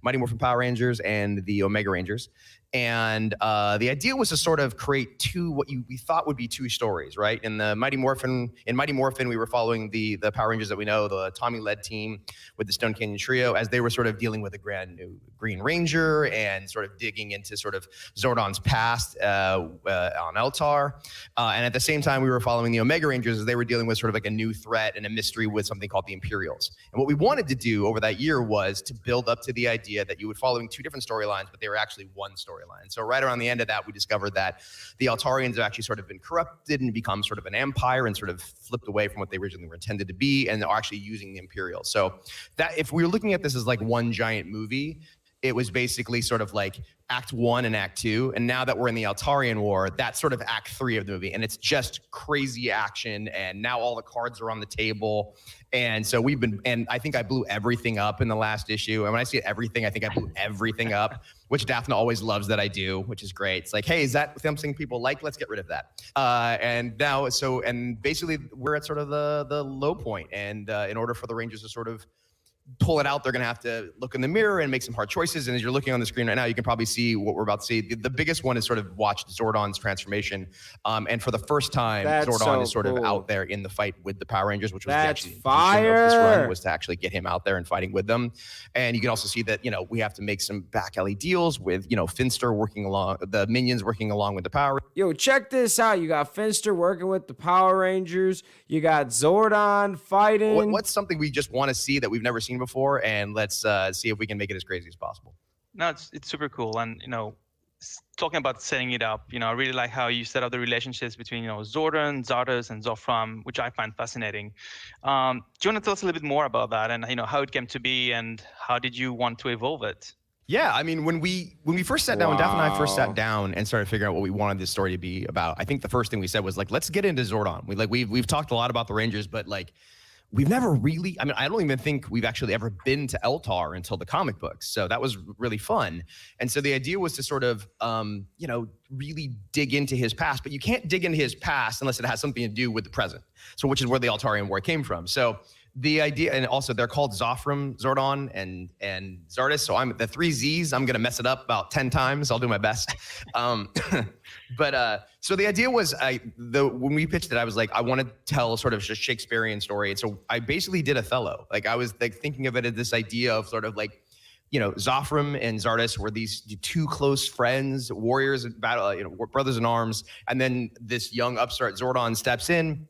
Mighty Morphin Power Rangers and the Omega Rangers. And the idea was to sort of create we thought would be two stories, right? In Mighty Morphin, we were following the Power Rangers that we know, the Tommy-led team with the Stone Canyon Trio, as they were sort of dealing with a brand new Green Ranger and sort of digging into sort of Zordon's past on Eltar. And at the same time, we were following the Omega Rangers as they were dealing with sort of like a new threat and a mystery with something called the Imperials. And what we wanted to do over that year was to build up to the idea that you would following two different storylines, but they were actually one storyline. So right around the end of that, we discovered that the Altarians have actually sort of been corrupted and become sort of an empire and sort of flipped away from what they originally were intended to be, and are actually using the Imperials. So that if we were looking at this as like one giant movie, it was basically sort of like Act 1 and Act 2. And now that we're in the Altarian War, that's sort of Act 3 of the movie. And it's just crazy action. And now all the cards are on the table. And so and I think I blew everything up in the last issue. And when I say everything, I think I blew everything up, which Daphne always loves that I do, which is great. It's like, hey, is that something people like? Let's get rid of that. And basically we're at sort of the low point. And in order for the Rangers to sort of pull it out, they're going to have to look in the mirror and make some hard choices. And as you're looking on the screen right now, you can probably see what we're about to see. The biggest one is sort of watch Zordon's transformation. And for the first time, Zordon is sort of out there in the fight with the Power Rangers, which was actually fire. Of this run was to actually get him out there and fighting with them. And you can also see that, we have to make some back alley deals with, Finster working along, the minions working along with the Power Rangers. Yo, check this out. You got Finster working with the Power Rangers. You got Zordon fighting. What's something we just want to see that we've never seen before, and let's see if we can make it as crazy as possible. No, it's super cool. And talking about setting it up, I really like how you set up the relationships between Zordon, Zardoz, and Zofram, which I find fascinating. Do you want to tell us a little bit more about that, and how it came to be, and how did you want to evolve it? Yeah, I mean, when we first sat down, when Daphne and I first sat down and started figuring out what we wanted this story to be about, I think the first thing we said was like, let's get into Zordon. We've talked a lot about the Rangers, but like, we've never really, I don't even think we've actually ever been to Eltar until the comic books. So that was really fun. And so the idea was to sort of, really dig into his past, but you can't dig into his past unless it has something to do with the present. So which is where the Altarian War came from. So the idea, and also they're called Zofram, Zordon, and Zardoz. So I'm the 3 Z's. I'm going to mess it up about 10 times. I'll do my best. So the idea was, when we pitched it, I was like, I want to tell sort of a Shakespearean story. And so I basically did Othello. Like I was like thinking of it as this idea of sort of like, Zofram and Zardoz were these 2 close friends, warriors in battle, brothers in arms. And then this young upstart Zordon steps in.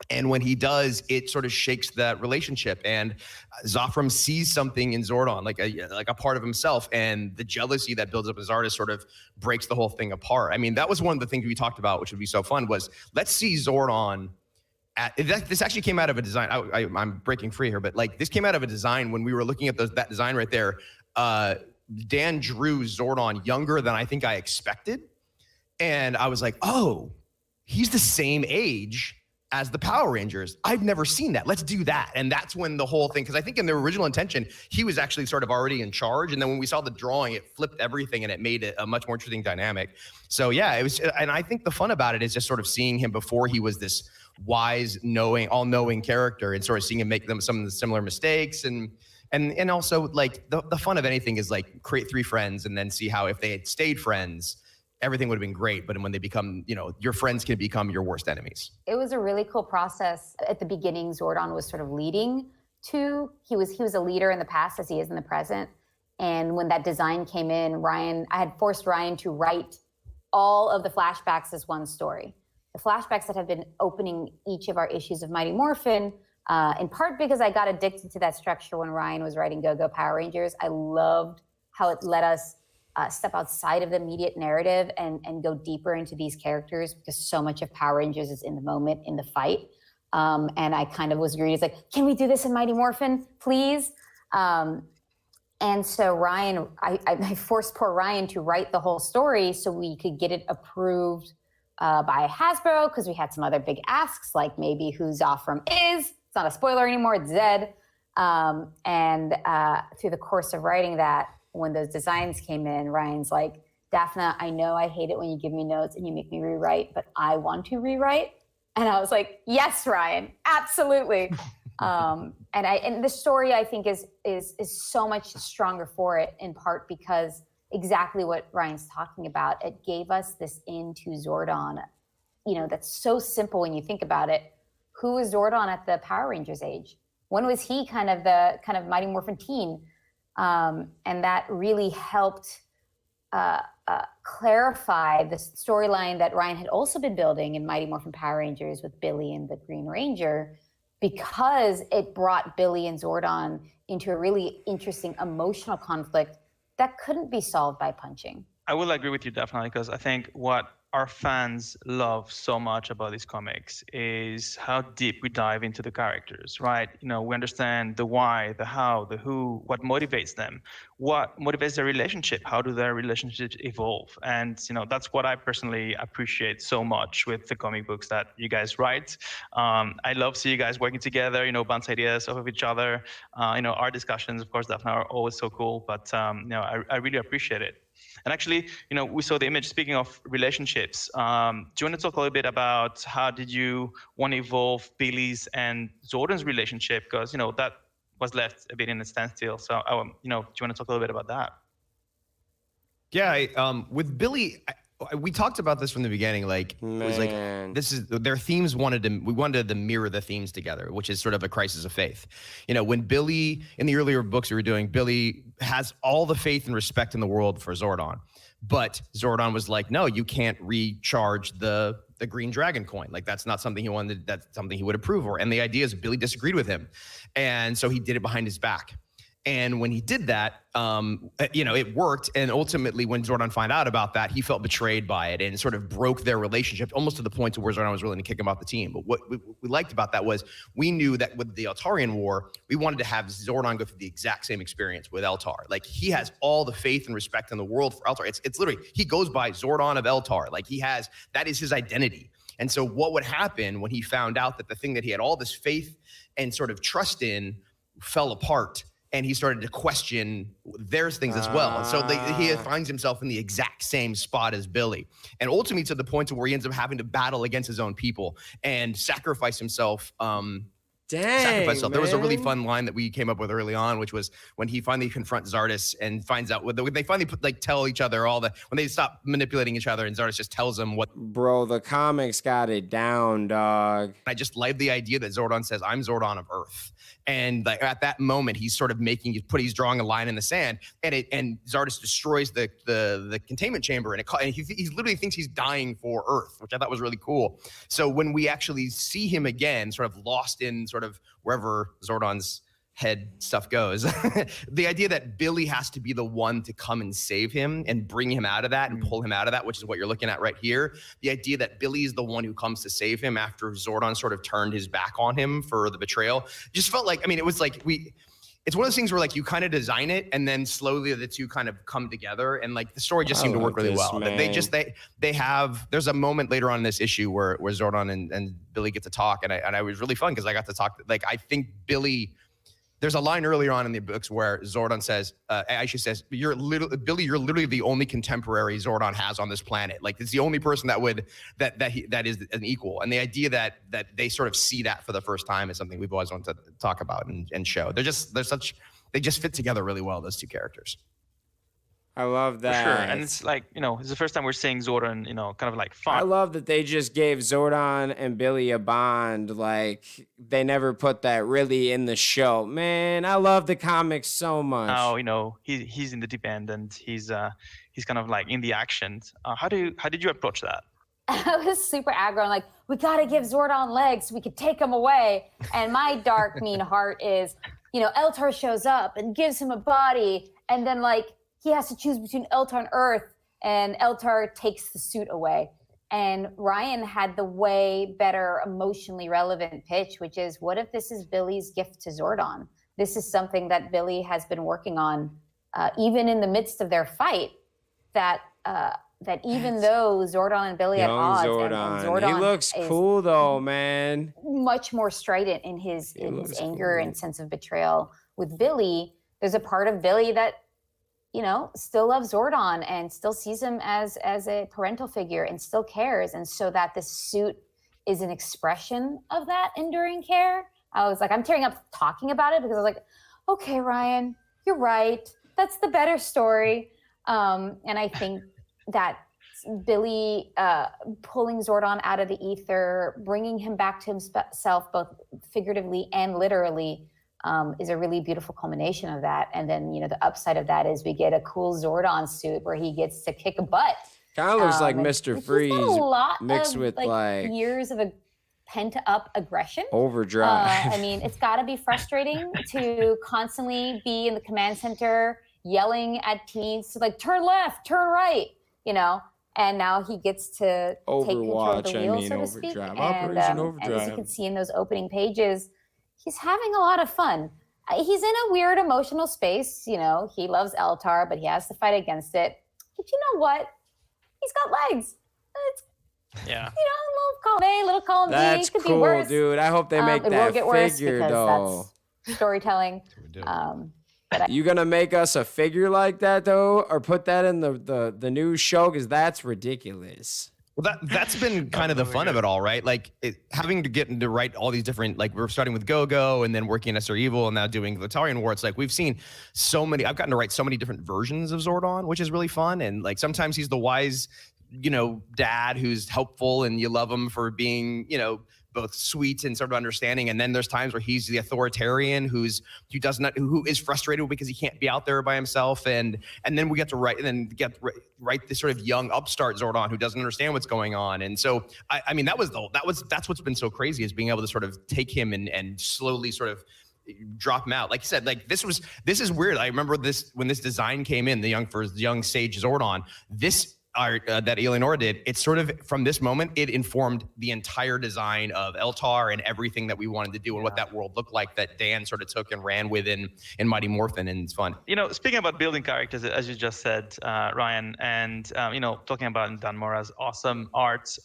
And when he does, it sort of shakes that relationship. And Zofram sees something in Zordon, like a part of himself, and the jealousy that builds up as artist sort of breaks the whole thing apart. I mean, that was one of the things we talked about, which would be so fun, was let's see Zordon. This actually came out of a design. I'm breaking free here, but like this came out of a design when we were looking at that design right there. Dan drew Zordon younger than I think I expected. And I was like, oh, he's the same age as the Power Rangers. I've never seen that. Let's do that. And that's when the whole thing, because I think in the original intention, he was actually sort of already in charge. And then when we saw the drawing, it flipped everything and it made it a much more interesting dynamic. So yeah, it was, and I think the fun about it is just sort of seeing him before he was this wise, all-knowing character, and sort of seeing him make some of the similar mistakes. And also like the fun of anything is like create 3 friends and then see how if they had stayed friends, everything would have been great. But when they become, your friends can become your worst enemies. It was a really cool process. At the beginning, Zordon was sort of leading to, he was a leader in the past as he is in the present. And when that design came in, I had forced Ryan to write all of the flashbacks as one story. The flashbacks that have been opening each of our issues of Mighty Morphin in part because I got addicted to that structure when Ryan was writing Go Go Power Rangers. I loved how it let us step outside of the immediate narrative and go deeper into these characters, because so much of Power Rangers is in the moment, in the fight. And I kind of was greedy. It's like, can we do this in Mighty Morphin, please? And so Ryan, I forced poor Ryan to write the whole story so we could get it approved by Hasbro, because we had some other big asks, like maybe who Zofram is. It's not a spoiler anymore, it's Zed. And through the course of writing that, when those designs came in, Ryan's like, Daphna, I know I hate it when you give me notes and you make me rewrite, but I want to rewrite. And I was like, yes, Ryan, absolutely. And the story, I think, is so much stronger for it, in part because exactly what Ryan's talking about. It gave us this into Zordon, that's so simple when you think about it. Who was Zordon at the Power Rangers age? When was he kind of Mighty Morphin teen? And that really helped clarify the storyline that Ryan had also been building in Mighty Morphin Power Rangers with Billy and the Green Ranger, because it brought Billy and Zordon into a really interesting emotional conflict that couldn't be solved by punching. I will agree with you, definitely, because I think what our fans love so much about these comics is how deep we dive into the characters, right? We understand the why, the how, the who, what motivates them, what motivates their relationship, how do their relationships evolve. And, that's what I personally appreciate so much with the comic books that you guys write. I love seeing you guys working together, bounce ideas off of each other. Our discussions, of course, definitely are always so cool, but, I really appreciate it. And actually, we saw the image. Speaking of relationships, do you want to talk a little bit about how did you want to evolve Billy's and Zordon's relationship? Because, that was left a bit in a standstill. So, do you want to talk a little bit about that? Yeah, with Billy, we talked about this from the beginning. Like, it was like, this is their themes we wanted to mirror the themes together, which is sort of a crisis of faith. When Billy, in the earlier books we were doing, Billy has all the faith and respect in the world for Zordon. But Zordon was like, no, you can't recharge the green dragon coin. Like, that's not something he wanted, that's something he would approve of. And the idea is Billy disagreed with him. And so he did it behind his back. And when he did that, it worked. And ultimately, when Zordon found out about that, he felt betrayed by it and sort of broke their relationship, almost to the point to where Zordon was willing to kick him off the team. But what we liked about that was we knew that with the Eltarian War, we wanted to have Zordon go through the exact same experience with Eltar. Like, he has all the faith and respect in the world for Eltar. It's literally, he goes by Zordon of Eltar. Like, that is his identity. And so what would happen when he found out that the thing that he had all this faith and sort of trust in fell apart, and he started to question their things as well. And so he finds himself in the exact same spot as Billy. And ultimately to the point to where he ends up having to battle against his own people and sacrifice himself. There was a really fun line that we came up with early on, which was when he finally confronts Zardis and finds out, when they finally tell each other when they stop manipulating each other, and Zardis just tells them what. Bro, the comics got it down, dog. I just like the idea that Zordon says, I'm Zordon of Earth. And at that moment, he's sort of he's drawing a line in the sand, and Zardis destroys the containment chamber, and he literally thinks he's dying for Earth, which I thought was really cool. So when we actually see him again, sort of lost in sort of wherever Zordon's head stuff goes, the idea that Billy has to be the one to come and save him and bring him out of that and pull him out of that, which is what you're looking at right here. The idea that Billy is the one who comes to save him after Zordon sort of turned his back on him for the betrayal, just felt like, it was like it's one of those things where like you kind of design it and then slowly the two kind of come together, and like the story just seemed to work really well. Man. There's a moment later on in this issue where Zordon and Billy get to talk, and I was really fun because I got to talk. Like, I think Billy. There's a line earlier on in the books where Zordon says, Aisha says, Billy, you're literally the only contemporary Zordon has on this planet. Like, it's the only person that is an equal. And the idea that they sort of see that for the first time is something we've always wanted to talk about and show. They just fit together really well, those two characters. I love that. For sure. And it's like, it's the first time we're seeing Zordon, kind of like fun. I love that they just gave Zordon and Billy a bond. Like, they never put that really in the show. Man, I love the comics so much. Now, he's in the deep end, and he's kind of like in the action. How did you approach that? I was super aggro and like, we gotta give Zordon legs so we could take him away. And my dark, mean heart is, Eltar shows up and gives him a body, and then like he has to choose between Eltar and Earth, and Eltar takes the suit away. And Ryan had the way better emotionally relevant pitch, which is, what if this is Billy's gift to Zordon? This is something that Billy has been working on, even in the midst of their fight, that even though Zordon and Billy at odds, and Zordon he looks cool though, man. Much more strident in his anger and sense of betrayal. With Billy, there's a part of Billy that, still loves Zordon and still sees him as a parental figure and still cares. And so that the suit is an expression of that enduring care. I was like, I'm tearing up talking about it because I was like, okay, Ryan, you're right. That's the better story. And I think that Billy pulling Zordon out of the ether, bringing him back to himself, both figuratively and literally, is a really beautiful culmination of that. And then, the upside of that is we get a cool Zordon suit where he gets to kick a butt. Kind of looks like Mr. Freeze mixed with like years of a pent-up aggression. Overdrive. It's got to be frustrating to constantly be in the command center yelling at teens to like, turn left, turn right, and now he gets to take control of the wheel, so to speak. And as you can see in those opening pages, he's having a lot of fun. He's in a weird emotional space. He loves Eltar, but he has to fight against it. But you know what? He's got legs. It's, yeah. A little column A, That's could cool, be worse. Dude. I hope they make it that will get worse figure, because though. That's storytelling. You gonna make us a figure like that, though, or put that in the new show? Because that's ridiculous. Well, that's been kind of the fun of it all, right? Like having to get into write all these different, like we're starting with Go-Go and then working at SR Evil and now doing the Eltarian War. It's like we've seen so many, I've gotten to write so many different versions of Zordon, which is really fun. And like sometimes he's the wise, dad who's helpful and you love him for being, both sweet and sort of understanding. And then there's times where he's the authoritarian who is frustrated because he can't be out there by himself. And then we get to write this sort of young upstart Zordon who doesn't understand what's going on. And so, that's what's been so crazy, is being able to sort of take him and slowly sort of drop him out. Like you said, like this is weird. I remember this when this design came in, the young sage Zordon, this art that Eleonora did, it's sort of from this moment, it informed the entire design of Eltar and everything that we wanted to do and what that world looked like, that Dan sort of took and ran with in Mighty Morphin, and it's fun. Speaking about building characters, as you just said, Ryan, and talking about Dan Mora's awesome art,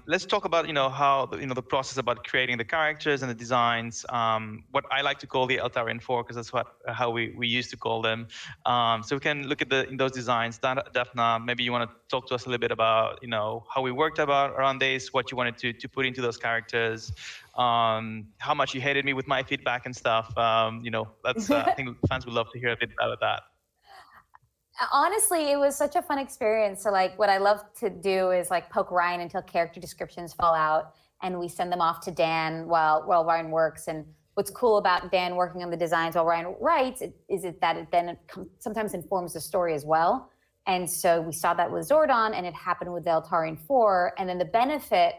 let's talk about how the process about creating the characters and the designs, what I like to call the Eltarian 4, because that's how we used to call them. So we can look at those designs. Daphna, maybe you want to talk to us a little bit about how we worked around this, what you wanted to put into those characters, how much you hated me with my feedback and stuff. That's I think fans would love to hear a bit about that. Honestly, it was such a fun experience. So like what I love to do is like poke Ryan until character descriptions fall out, and we send them off to Dan while Ryan works. And what's cool about Dan working on the designs while Ryan writes is that it then sometimes informs the story as well. And so we saw that with Zordon, and it happened with the Eltarian 4. And then the benefit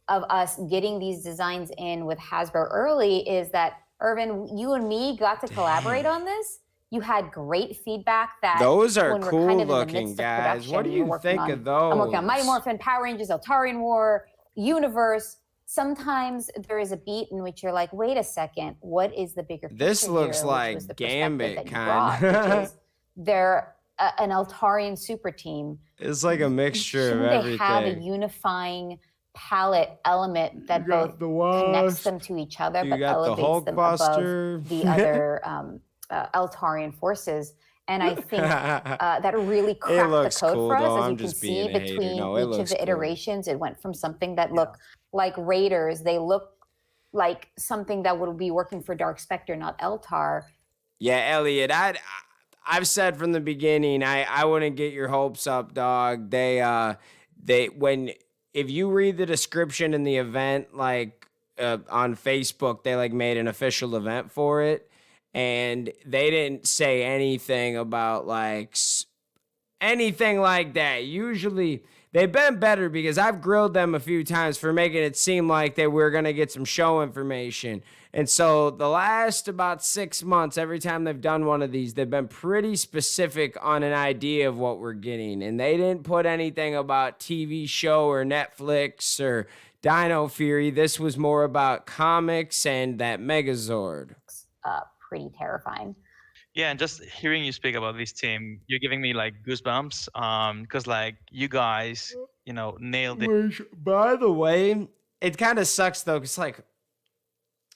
of us getting these designs in with Hasbro early is that, Irvin, you and me got to collaborate on this. You had great feedback. Those are cool looking, guys. What do you think of those? I'm working on Mighty Morphin, Power Rangers, Eltarian War, Universe. Sometimes there is a beat in which you're like, wait a second, what is the bigger picture? This looks here? like Gambit kind. Which is they're an Eltarian super team. It's like a mixture of everything. They have a unifying palette element that both connects them to each other, but elevates them above the other Eltarian forces. And I think that really cracked the code for us, as you can see between each of the iterations. It went from something that looked like Raiders, they look like something that would be working for Dark Spectre, not Eltar. Yeah, Elliot, I've said from the beginning, I wouldn't get your hopes up, dog. If you read the description in the event, like on Facebook, they like made an official event for it, and they didn't say anything about like anything like that. Usually they've been better because I've grilled them a few times for making it seem like they were going to get some show information. And so the last about 6 months, every time they've done one of these, they've been pretty specific on an idea of what we're getting. And they didn't put anything about TV show or Netflix or Dino Fury. This was more about comics and that Megazord. Pretty terrifying. Yeah, and just hearing you speak about this team, you're giving me like goosebumps. Because like you guys, nailed it. Which, by the way, it kind of sucks though, because like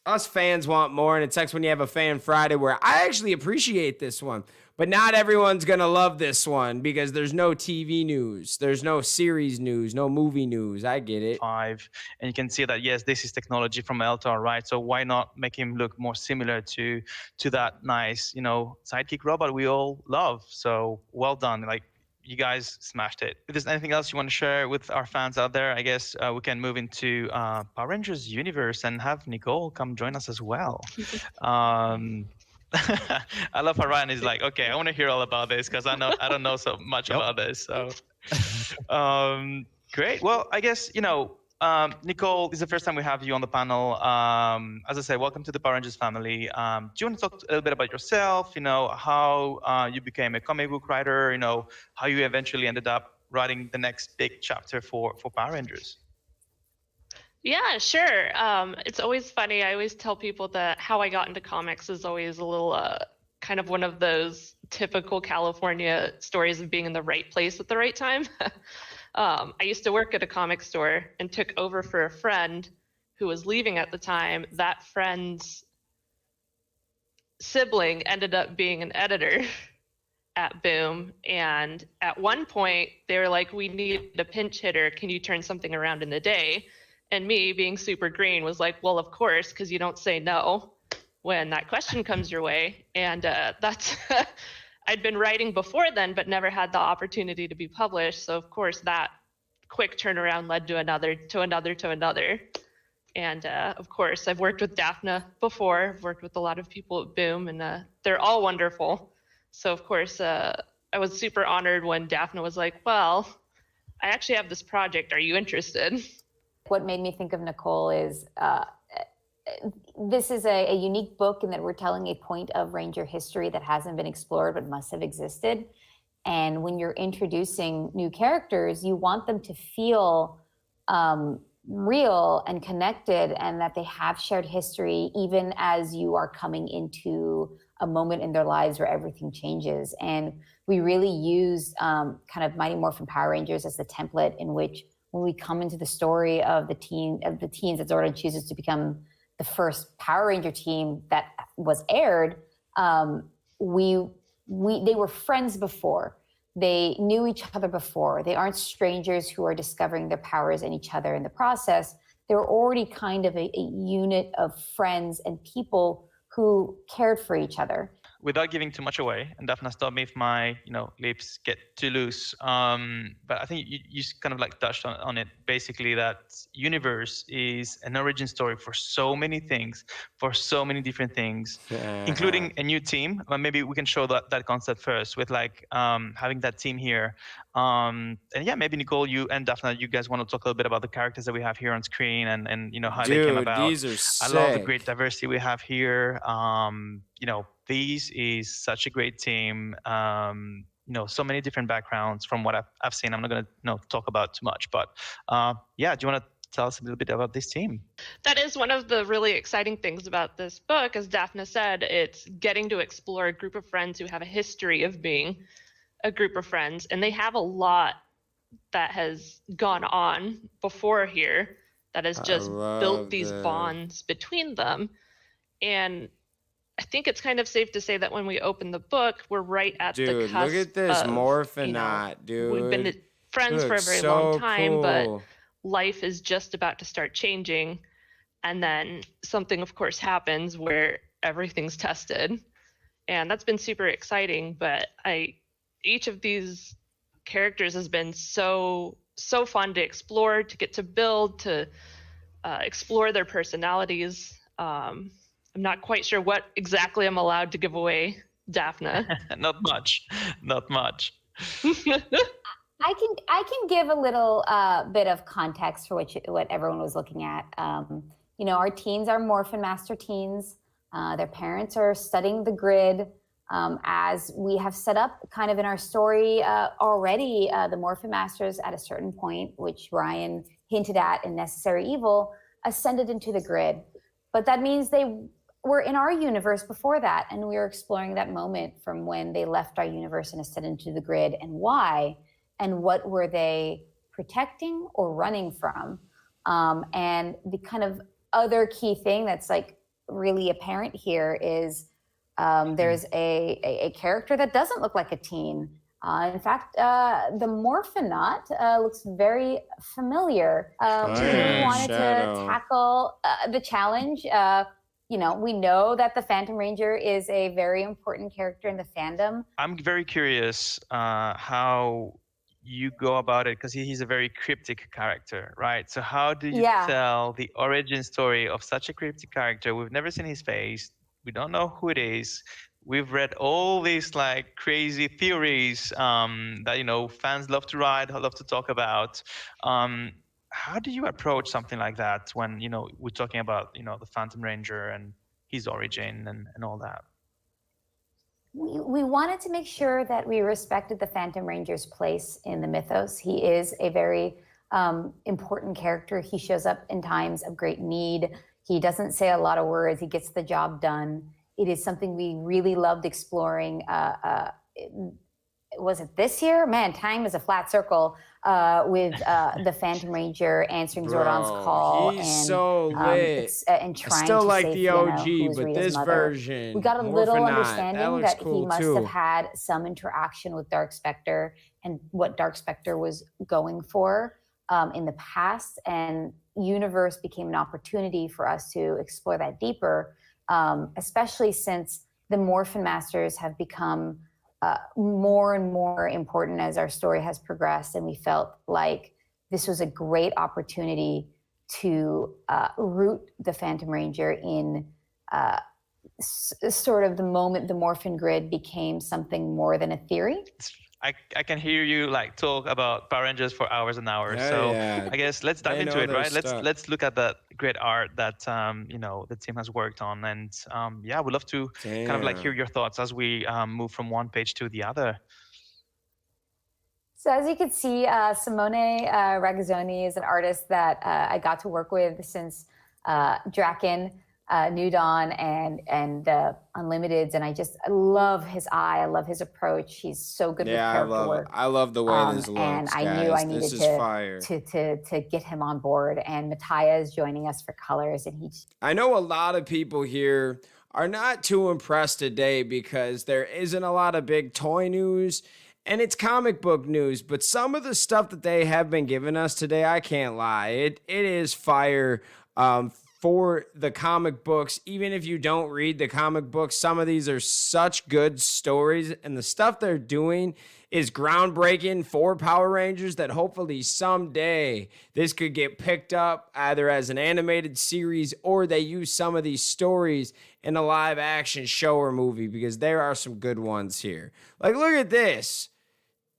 us fans want more, and it sucks when you have a Fan Friday where I actually appreciate this one, but not everyone's gonna love this one because there's no TV news, there's no series news, no movie news. I get it. And you can see that yes, this is technology from Eltar, right? So why not make him look more similar to that nice, sidekick robot we all love? So well done. Like, you guys smashed it. If there's anything else you want to share with our fans out there, I guess we can move into Power Rangers universe and have Nicole come join us as well. I love how Ryan is like, okay, I want to hear all about this because I don't know so much about this. So great. Well, I guess, Nicole, this is the first time we have you on the panel. As I said, welcome to the Power Rangers family. Do you want to talk a little bit about yourself, how you became a comic book writer, how you eventually ended up writing the next big chapter for Power Rangers? Yeah, sure. It's always funny. I always tell people that how I got into comics is always a little kind of one of those typical California stories of being in the right place at the right time. I used to work at a comic store and took over for a friend who was leaving at the time. That friend's sibling ended up being an editor at Boom. And at one point, they were like, we need a pinch hitter. Can you turn something around in a day? And me, being super green, was like, well, of course, because you don't say no when that question comes your way. And that's... I'd been writing before then, but never had the opportunity to be published. So of course that quick turnaround led to another, to another, to another. And of course I've worked with Daphne before. I've worked with a lot of people at Boom, and they're all wonderful. So of course I was super honored when Daphne was like, well, I actually have this project. Are you interested? What made me think of Nicole is this is a unique book in that we're telling a point of Ranger history that hasn't been explored but must have existed. And when you're introducing new characters, you want them to feel real and connected, and that they have shared history, even as you are coming into a moment in their lives where everything changes. And we really use kind of Mighty Morphin Power Rangers as the template in which, when we come into the story of the teens that Zordon chooses to become the first Power Ranger team that was aired, they were friends before. They knew each other before. They aren't strangers who are discovering their powers in each other in the process. They were already kind of a unit of friends and people who cared for each other. Without giving too much away, and Daphne, stop me if my lips get too loose. But I think you kind of like touched on it. Basically, that universe is an origin story for so many things, for so many different things, including a new team. Maybe we can show that concept first with like having that team here. And yeah, maybe Nicole, you and Daphne, you guys want to talk a little bit about the characters that we have here on screen and how they came about. These are sick. I love the great diversity we have here. This is such a great team. So many different backgrounds from what I've seen. I'm not going to talk about too much, but yeah, do you want to tell us a little bit about this team? That is one of the really exciting things about this book. As Daphne said, it's getting to explore a group of friends who have a history of being a group of friends, and they have a lot that has gone on before here that has just built these bonds between them. And I think it's kind of safe to say that when we open the book, we're right at the cusp. Look at this Morphonaut, dude. We've been friends for a very long time, but life is just about to start changing. And then something, of course, happens where everything's tested. And that's been super exciting. But each of these characters has been so fun to explore, to get to build, to explore their personalities. I'm not quite sure what exactly I'm allowed to give away, Daphne. Not much. I can give a little bit of context for what everyone was looking at. Our teens are Morphin Master teens. Their parents are studying the grid. As we have set up kind of in our story already, the Morphin Masters at a certain point, which Ryan hinted at in Necessary Evil, ascended into the grid. But that means they were in our universe before that, and we were exploring that moment from when they left our universe and ascended into the grid, and why, and what were they protecting or running from. And the kind of other key thing that's like really apparent here is there's a character that doesn't look like a teen. In fact, the Morphonaut looks very familiar. We wanted to tackle the challenge. We know that the Phantom Ranger is a very important character in the fandom. I'm very curious how you go about it, because he's a very cryptic character, right? So how do you tell the origin story of such a cryptic character? We've never seen his face. We don't know who it is. We've read all these like crazy theories that fans love to write, love to talk about. How do you approach something like that when we're talking about the Phantom Ranger and his origin and all that? We wanted to make sure that we respected the Phantom Ranger's place in the mythos. He is a very important character. He shows up in times of great need. He doesn't say a lot of words. He gets the job done. It is something we really loved exploring. Was it this year? Man, time is a flat circle with the Phantom Ranger answering Zordon's call. He's so lit. And trying I still to like save the OG, Fiona, but Rita's this mother. version, We got a little understanding that cool he must too. have had some interaction with Dark Spectre and what Dark Spectre was going for in the past. And Universe became an opportunity for us to explore that deeper, especially since the Morphin Masters have become more and more important as our story has progressed, and we felt like this was a great opportunity to root the Phantom Ranger in sort of the moment the Morphin Grid became something more than a theory. I can hear you like talk about Power Rangers for hours and hours. I guess let's dive into it, right? Let's look at that great art that the team has worked on, and we'd love to kind of like hear your thoughts as we move from one page to the other. So as you can see, Simone Ragazzoni is an artist that I got to work with since Draken, New Dawn, and Unlimiteds, and I love his eye. I love his approach. He's so good with character work. I love the way this looks, and I knew I needed to get him on board. And Mattia is joining us for colors, and I know a lot of people here are not too impressed today because there isn't a lot of big toy news. And it's comic book news, but some of the stuff that they have been giving us today, I can't lie, it is fire. For the comic books, even if you don't read the comic books, some of these are such good stories, and the stuff they're doing is groundbreaking for Power Rangers that hopefully someday this could get picked up either as an animated series or they use some of these stories in a live action show or movie, because there are some good ones here. Like, look at this.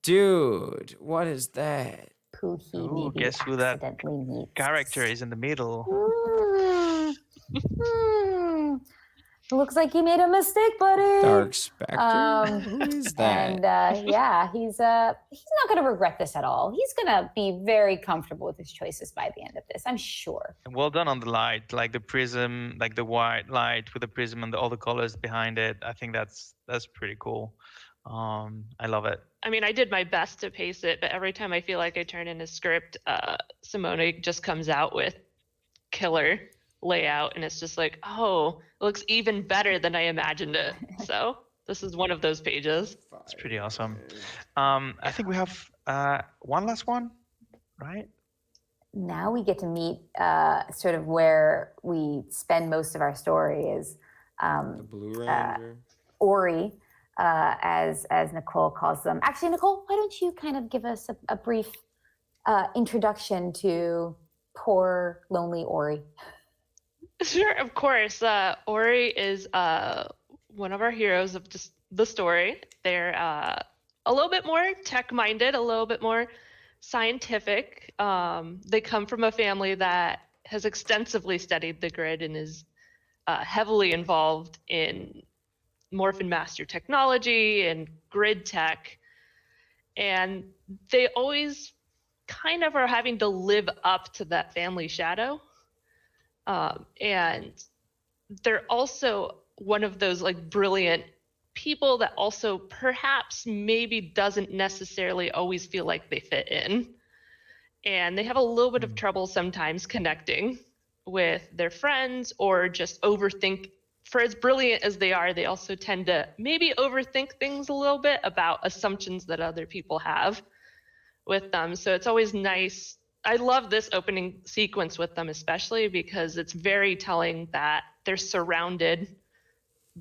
Dude, what is that? Ooh, guess who that character is in the middle? Looks like he made a mistake, buddy. Dark Spectre? Who is that? And he's not going to regret this at all. He's going to be very comfortable with his choices by the end of this, I'm sure. Well done on the light, like the prism, like the white light with the prism and all the colors behind it. I think that's pretty cool. I love it. I mean, I did my best to pace it, but every time I feel like I turn in a script, Simone just comes out with killer layout, and it's just like, oh, it looks even better than I imagined it. So this is one of those pages. It's pretty awesome. I think we have one last one, right? Now we get to meet sort of where we spend most of our story is the Blue Ranger. Ori. As Nicole calls them. Actually, Nicole, why don't you kind of give us a brief introduction to poor, lonely Ori? Sure, of course. Ori is one of our heroes of just the story. They're a little bit more tech-minded, a little bit more scientific. They come from a family that has extensively studied the grid and is heavily involved in Morphin Master technology and grid tech. And they always kind of are having to live up to that family shadow. And they're also one of those like brilliant people that also perhaps maybe doesn't necessarily always feel like they fit in. And they have a little bit of trouble sometimes connecting with their friends or just overthink. For as brilliant as they are, they also tend to maybe overthink things a little bit about assumptions that other people have with them. So it's always nice. I love this opening sequence with them, especially because it's very telling that they're surrounded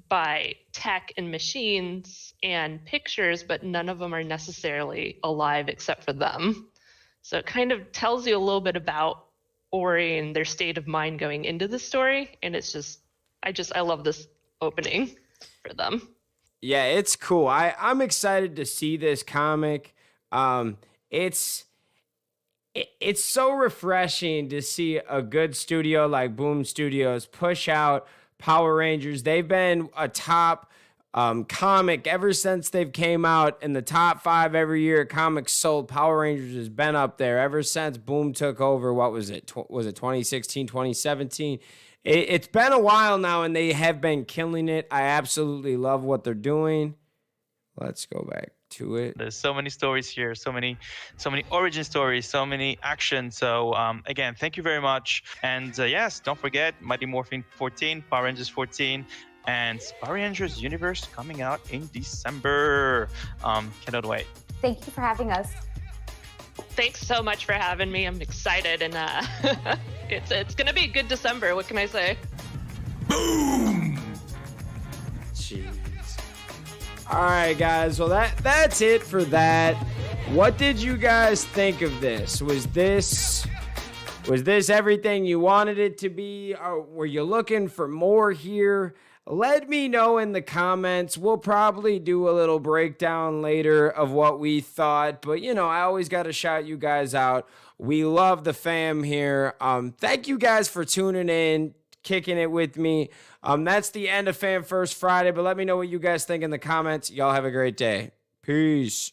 by tech and machines and pictures, but none of them are necessarily alive except for them. So it kind of tells you a little bit about Ori and their state of mind going into the story. And it's just, I love this opening for them. Yeah, it's cool. I'm excited to see this comic. It's so refreshing to see a good studio like Boom Studios push out Power Rangers. They've been a top comic ever since they've came out in the top 5 every year. Comics sold. Power Rangers has been up there ever since Boom took over. What was it? Was it 2016, 2017? It's been a while now, and they have been killing it. I absolutely love what they're doing. Let's go back to it. There's so many stories here, so many origin stories, so many action. So again, thank you very much. And yes, don't forget Mighty Morphin 14, Power Rangers 14, and Power Rangers Universe coming out in December. Cannot wait. Thank you for having us. Thanks so much for having me. I'm excited, and it's gonna be a good December. What can I say? Jeez. All right, guys. Well, that's it for that. What did you guys think of this? Was this everything you wanted it to be? Or were you looking for more here? Let me know in the comments. We'll probably do a little breakdown later of what we thought. But, I always got to shout you guys out. We love the fam here. Thank you guys for tuning in, kicking it with me. That's the end of Fan First Friday. But let me know what you guys think in the comments. Y'all have a great day. Peace.